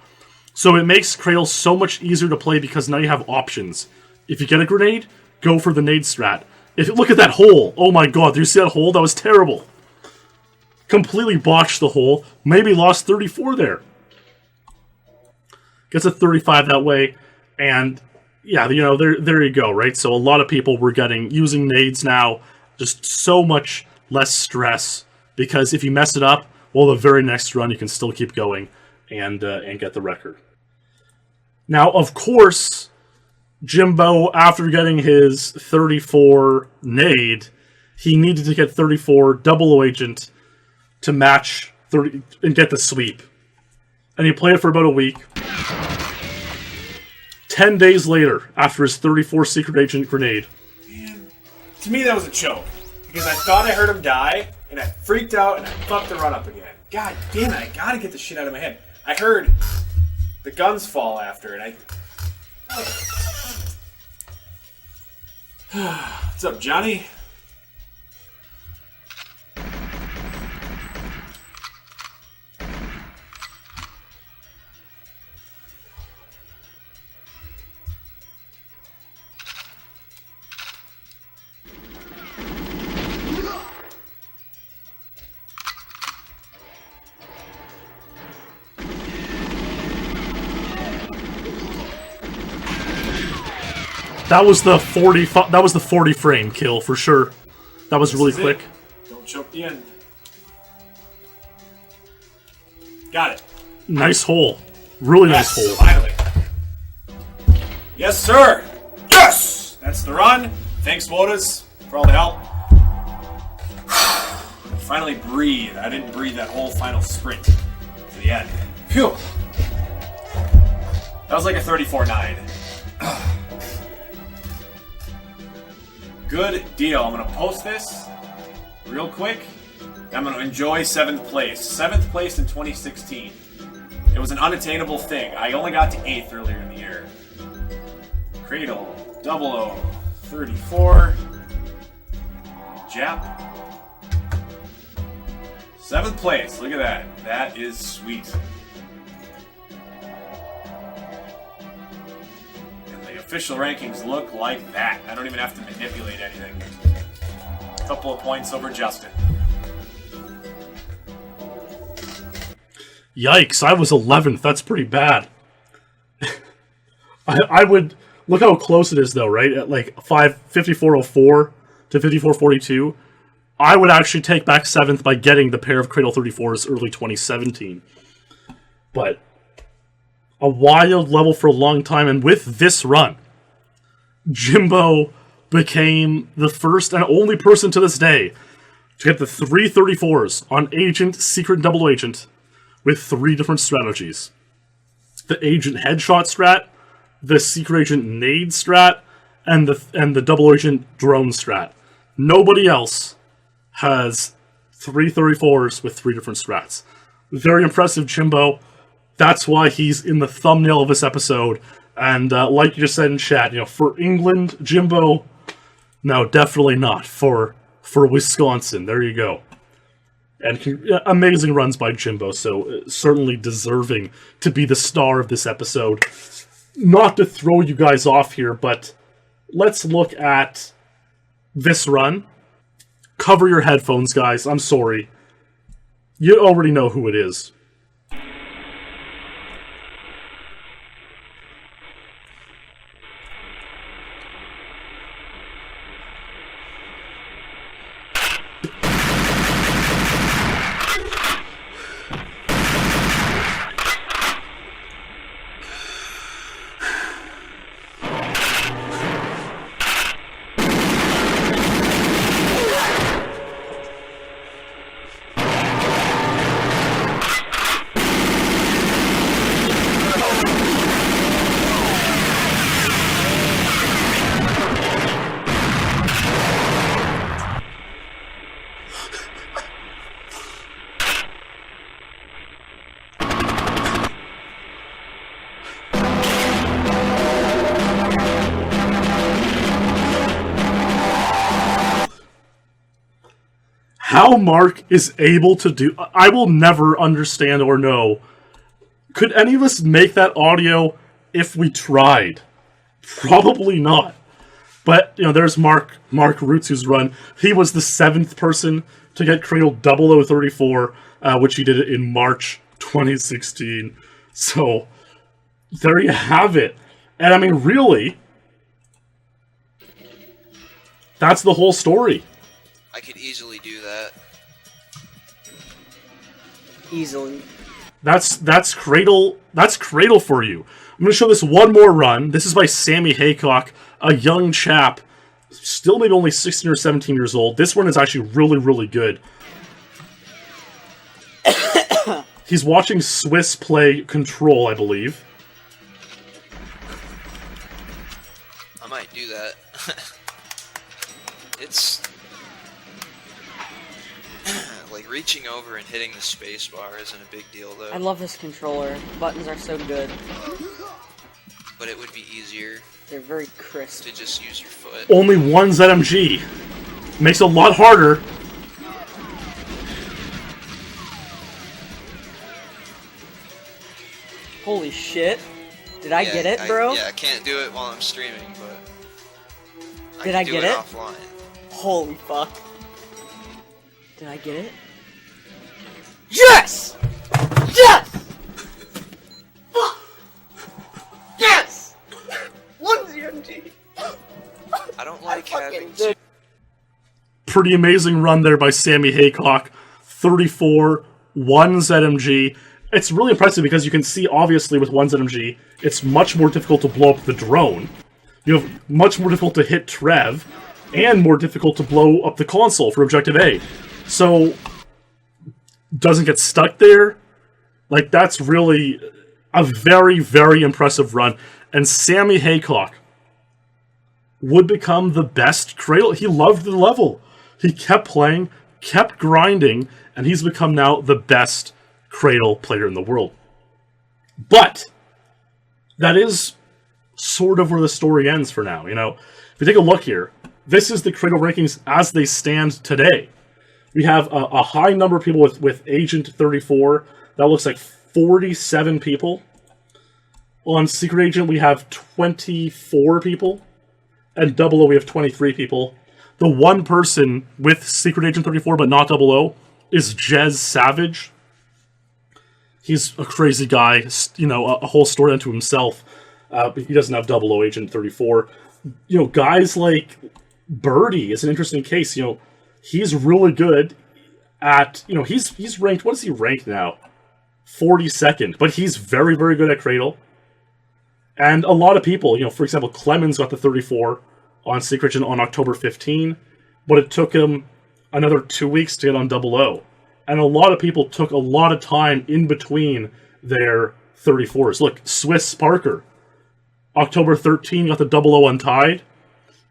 So it makes Cradle so much easier to play because now you have options. If you get a grenade, go for the nade strat. Look at that hole. Oh my god, did you see that hole? That was terrible. Completely botched the hole. Maybe lost 34 there. Gets a 35 that way. And yeah, you know, there you go, right? So a lot of people were using nades now. Just so much less stress. Because if you mess it up, well, the very next run you can still keep going and get the record. Now, of course, Jimbo, after getting his 34 nade, he needed to get 34 double agent to match 30 and get the sweep. And he played it for about a week. 10 days later, after his 34 secret agent grenade. Man, to me that was a choke. Because I thought I heard him die, and I freaked out, and I fucked the run up again. God damn it, I gotta get this shit out of my head. I heard the guns fall after, and What's up, Johnny? That was the 40 frame kill for sure. That was really quick. Don't choke the end. Got it. Nice hole. Really nice hole. Finally. Yes, sir. Yes! That's the run. Thanks, Wodas, for all the help. Finally breathe. I didn't breathe that whole final sprint to the end. Phew. That was like a 34-9. Good deal. I'm going to post this real quick. I'm going to enjoy 7th place. 7th place in 2016. It was an unattainable thing. I only got to 8th earlier in the year. Cradle, 0034. Jap. 7th place. Look at that. That is sweet. And the official rankings look like that. I don't even have to manipulate anything. A couple of points over Justin. Yikes, I was 11th. That's pretty bad. I would... Look how close it is, though, right? At like 5404 to 5442. I would actually take back 7th by getting the pair of Cradle 34s early 2017. But a wild level for a long time, and with this run, Jimbo became the first and only person to this day to get the 334s on Agent, Secret, and Double Agent with 3 different strategies. The Agent Headshot strat, the Secret Agent Nade strat, and the Double Agent Drone strat. Nobody else has 334s with 3 different strats. Very impressive, Jimbo. That's why he's in the thumbnail of this episode. And like you just said in chat, for England, Jimbo, no, definitely not. For Wisconsin, there you go. And amazing runs by Jimbo, so certainly deserving to be the star of this episode. Not to throw you guys off here, but let's look at this run. Cover your headphones, guys. I'm sorry. You already know who it is. How Mark is able to do... I will never understand or know. Could any of us make that audio if we tried? Probably not. But, there's Mark Rutsu's run. He was the 7th person to get Cradle 0034, which he did in March 2016. So, there you have it. And, I mean, really, that's the whole story. I could easily do that. Easily. That's Cradle. That's Cradle for you. I'm going to show this one more run. This is by Sammy Haycock, a young chap, still maybe only 16 or 17 years old. This one is actually really, really good. He's watching Swiss play Control, I believe. I might do that. It's... like, reaching over and hitting the space bar isn't a big deal, though. I love this controller. Buttons are so good. But it would be easier They're very crisp. to just use your foot. Only one ZMG. Makes it a lot harder. Holy shit. Did I get it, bro? I can't do it while I'm streaming, but... Did I can get do it? offline. Holy fuck. Did I get it? Yes! Yes! Fuck! Yes! 1 ZMG! I don't like having... Pretty amazing run there by Sammy Haycock. 34, 1 ZMG. It's really impressive because you can see, obviously, with 1 ZMG, it's much more difficult to blow up the drone. You have much more difficult to hit Trev, and more difficult to blow up the console for Objective A. So, doesn't get stuck there. Like, that's really a very, very impressive run. And Sammy Haycock would become the best Cradle. He loved the level. He kept playing, kept grinding, and he's become now the best Cradle player in the world. But that is sort of where the story ends for now. You know, if you take a look here, this is the Cradle rankings as they stand today. We have a high number of people with Agent 34. That looks like 47 people. On Secret Agent, we have 24 people. And 00, we have 23 people. The one person with Secret Agent 34, but not 00, is Jez Savage. He's a crazy guy, you know, a whole story unto himself. He doesn't have 00 Agent 34. You know, guys like Birdie is an interesting case. You know, he's really good at, you know, he's ranked, what is he ranked now? 42nd, but he's very, very good at Cradle. And a lot of people, you know, for example, Clemens got the 34 on Secret Agent on October 15, but it took him another 2 weeks to get on 00. And a lot of people took a lot of time in between their 34s. Look, Swiss Parker, October 13 got the 00 untied,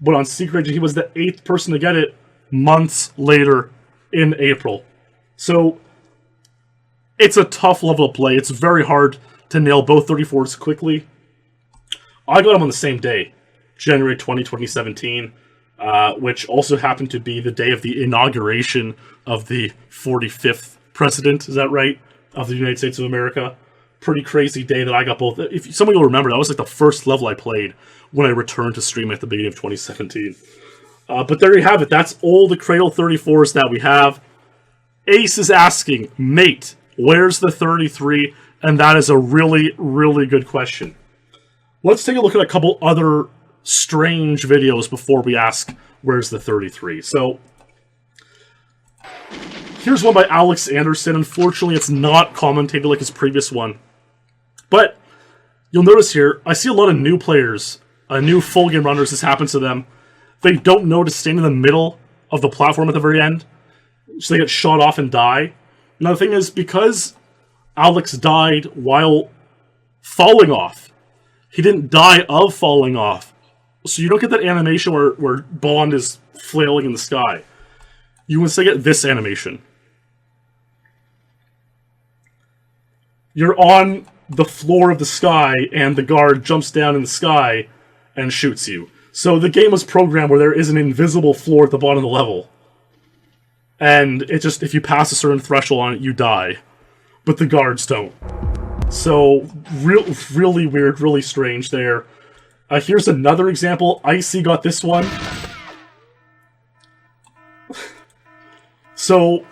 but on Secret Agent he was the 8th person to get it months later in April. So it's a tough level of play. It's very hard to nail both 34s quickly. I got them on the same day, January 20, 2017, which also happened to be the day of the inauguration of the 45th president, is that right, of the United States of America. Pretty crazy day that I got both. If somebody will remember, that was like the first level I played when I returned to stream at the beginning of 2017. But there you have it. That's all the Cradle 34s that we have. Ace is asking, mate, where's the 33? And that is a really, really good question. Let's take a look at a couple other strange videos before we ask, where's the 33? So, here's one by Alex Anderson. Unfortunately, it's not commentated like his previous one. But, you'll notice here, I see a lot of new players, new full game runners, this happens to them. They don't know to stand in the middle of the platform at the very end, so they get shot off and die. Now, the thing is, because Alex died while falling off, he didn't die of falling off. So you don't get that animation where Bond is flailing in the sky. You instead get this animation. You're on the floor of the sky, and the guard jumps down in the sky and shoots you. So the game was programmed where there is an invisible floor at the bottom of the level. And it just, if you pass a certain threshold on it, you die. But the guards don't. So, really weird, really strange there. Here's another example. Icy got this one. So,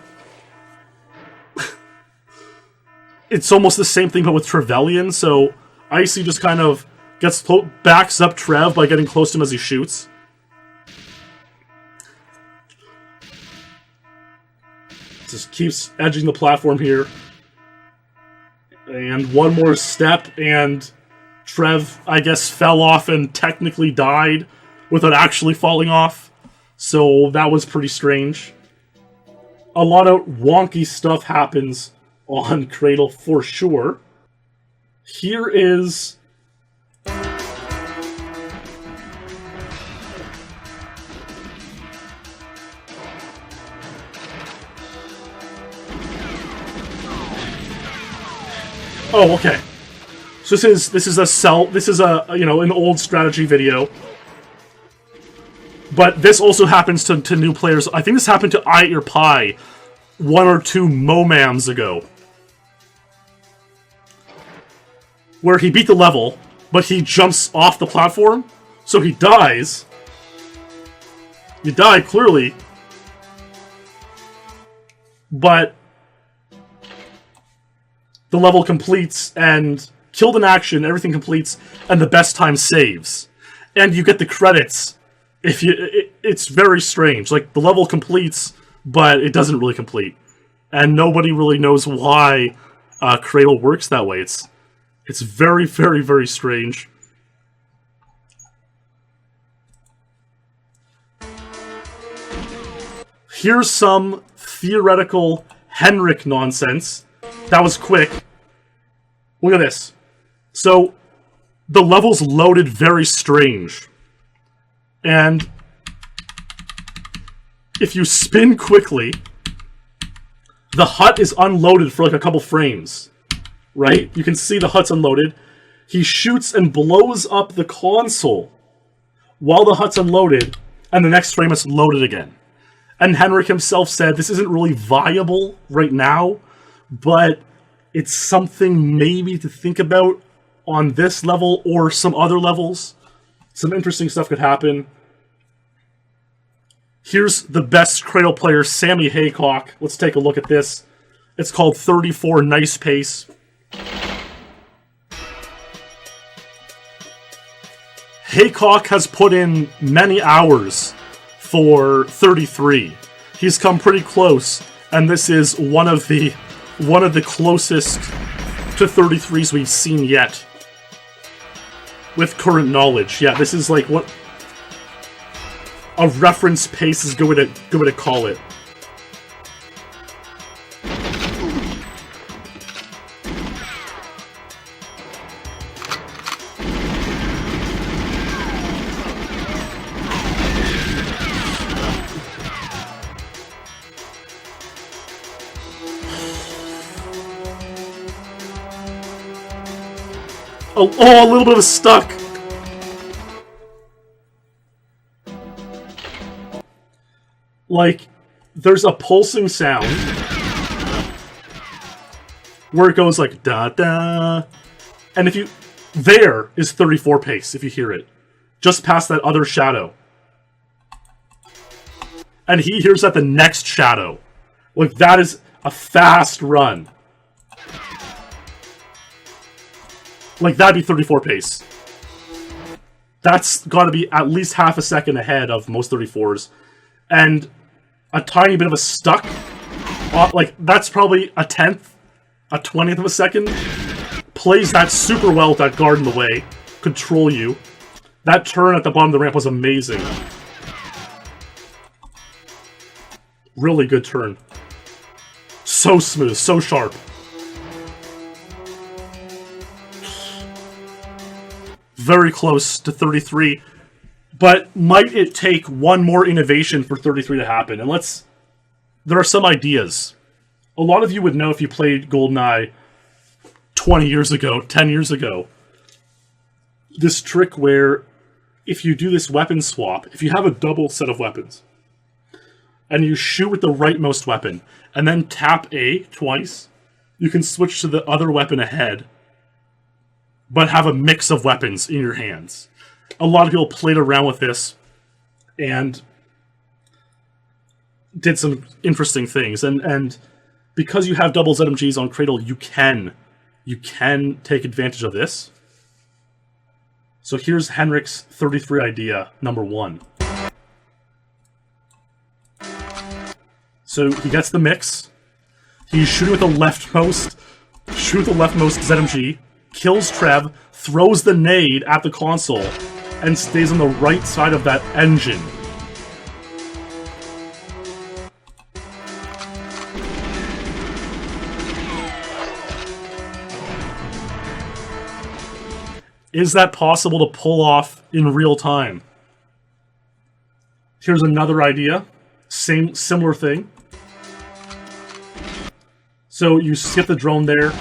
it's almost the same thing, but with Trevelyan. So, Icy just kind of backs up Trev by getting close to him as he shoots. Just keeps edging the platform here. And one more step, and Trev, I guess, fell off and technically died without actually falling off. So that was pretty strange. A lot of wonky stuff happens on Cradle for sure. Here is... Oh, okay. So this is an old strategy video. But this also happens to new players. I think this happened to I Eat Your Pie 1 or 2 momams ago. Where he beat the level, but he jumps off the platform, so he dies. You die, clearly. But the level completes, and killed in action, everything completes, and the best time saves. And you get the credits. It's very strange. Like, the level completes, but it doesn't really complete. And nobody really knows why Cradle works that way. It's very, very, very strange. Here's some theoretical Henrik nonsense. That was quick. Look at this. So, the level's loaded very strange. And if you spin quickly, the hut is unloaded for like a couple frames. right? You can see the hut's unloaded. He shoots and blows up the console while the hut's unloaded, and the next frame it's loaded again. And Henrik himself said this isn't really viable right now, but it's something maybe to think about on this level or some other levels. Some interesting stuff could happen. Here's the best Cradle player, Sammy Haycock. Let's take a look at this. It's called 34 Nice Pace. Haycock has put in many hours for 33. He's come pretty close, and this is one of the closest to 33s we've seen yet. With current knowledge. Yeah, this is like what a reference pace is going to call it. Oh, a little bit of a stuck. Like, there's a pulsing sound where it goes like da-da. And if you... There is 34 pace, if you hear it. Just past that other shadow. And he hears that the next shadow. Like, that is a fast run. Like, that'd be 34 pace. That's gotta be at least half a second ahead of most 34s. And a tiny bit of a stuck, like, that's probably a 10th, a 20th of a second. Plays that super well with that guard in the way. Control you. That turn at the bottom of the ramp was amazing. Really good turn. So smooth, so sharp. Very close to 33. But might it take one more innovation for 33 to happen? And there are some ideas. A lot of you would know if you played GoldenEye 20 years ago, 10 years ago. This trick where if you do this weapon swap, if you have a double set of weapons, and you shoot with the rightmost weapon, and then tap A twice, you can switch to the other weapon ahead, but have a mix of weapons in your hands. A lot of people played around with this and did some interesting things. And because you have double ZMGs on Cradle, you can take advantage of this. So here's Henrik's 33 idea, number 1. So he gets the mix. He's shooting with the leftmost ZMG, kills Trev, throws the nade at the console, and stays on the right side of that engine. Is that possible to pull off in real time? Here's another idea. Similar thing. So you skip the drone there.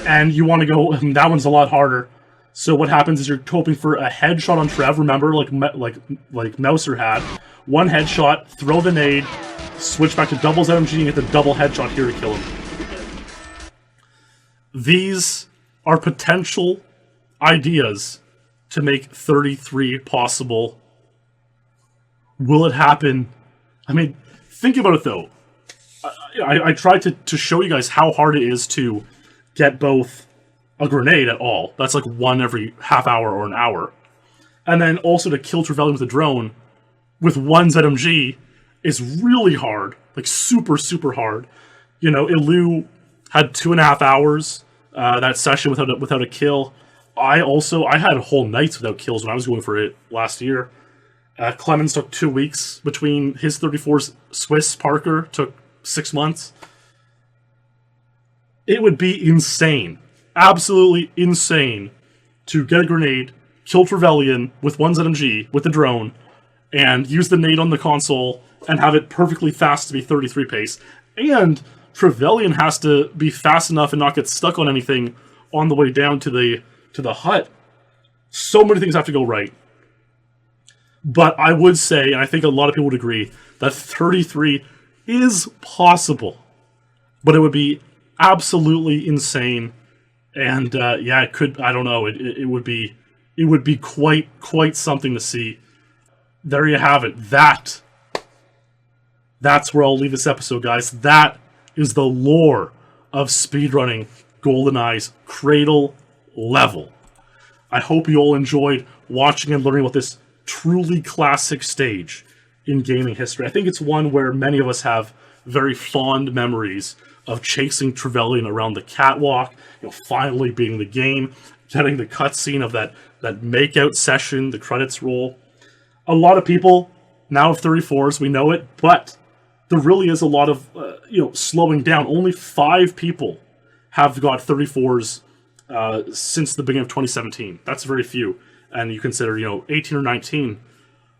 And you want to go, that one's a lot harder. So what happens is you're hoping for a headshot on Trev. Remember, like Mouser had. One headshot, throw the nade, switch back to double ZMG and get the double headshot here to kill him. These are potential ideas to make 33 possible. Will it happen? I mean, think about it though. I tried to show you guys how hard it is to get both a grenade at all. That's like one every half hour or an hour. And then also to kill Trevelyan with a drone with one ZMG is really hard. Like super, super hard. You know, Ilu had 2.5 hours that session without a kill. I had whole nights without kills when I was going for it last year. Clemens took 2 weeks between his 34's Swiss. Parker took 6 months. It would be insane, absolutely insane, to get a grenade, kill Trevelyan with one ZMG with the drone, and use the nade on the console and have it perfectly fast to be 33 pace, And Trevelyan has to be fast enough and not get stuck on anything on the way down to the hut. So many things have to go right. But I would say, and I think a lot of people would agree, that 33 is possible. But it would be absolutely insane. And yeah, it could, I don't know, it would be quite something to see. There you have it. That's where I'll leave this episode, guys. That is the lore of speedrunning GoldenEye's Cradle level. I hope you all enjoyed watching and learning about this truly classic stage in gaming history. I think it's one where many of us have very fond memories of chasing Trevelyan around the catwalk, finally beating the game, getting the cutscene of that makeout session, the credits roll. A lot of people now have 34s, we know it, but there really is a lot of, slowing down. Only 5 people have got 34s since the beginning of 2017. That's very few. And you consider, 18 or 19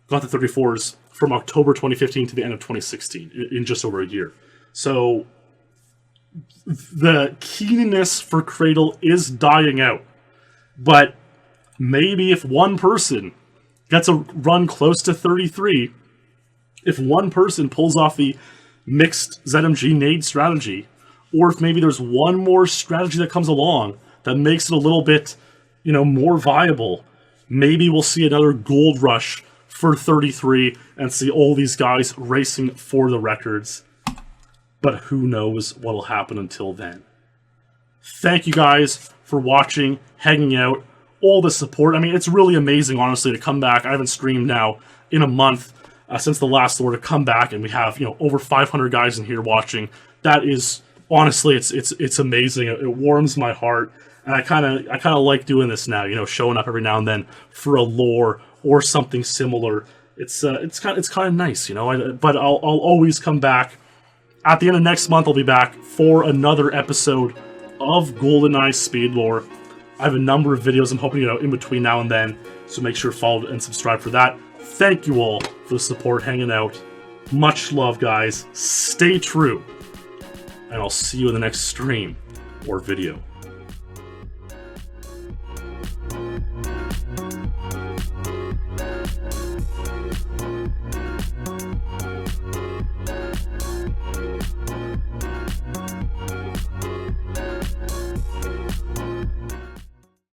got the 34s from October 2015 to the end of 2016, in just over a year. So the keenness for Cradle is dying out. But maybe if one person gets a run close to 33, if one person pulls off the mixed ZMG nade strategy, or if maybe there's one more strategy that comes along that makes it a little bit, more viable, maybe we'll see another gold rush for 33 and see all these guys racing for the records. But who knows what'll happen until then. Thank you guys for watching, hanging out, all the support. I mean, it's really amazing, honestly, to come back. I haven't streamed now in a month since the last Lore, to come back and we have, over 500 guys in here watching. That is, honestly, it's amazing. It warms my heart. And I kind of like doing this now, showing up every now and then for a Lore or something similar. It's kind of nice, but I'll always come back. At the end of next month, I'll be back for another episode of GoldenEye SpeedLore. I have a number of videos I'm hoping, in between now and then, so make sure to follow and subscribe for that. Thank you all for the support, hanging out. Much love, guys. Stay true. And I'll see you in the next stream or video.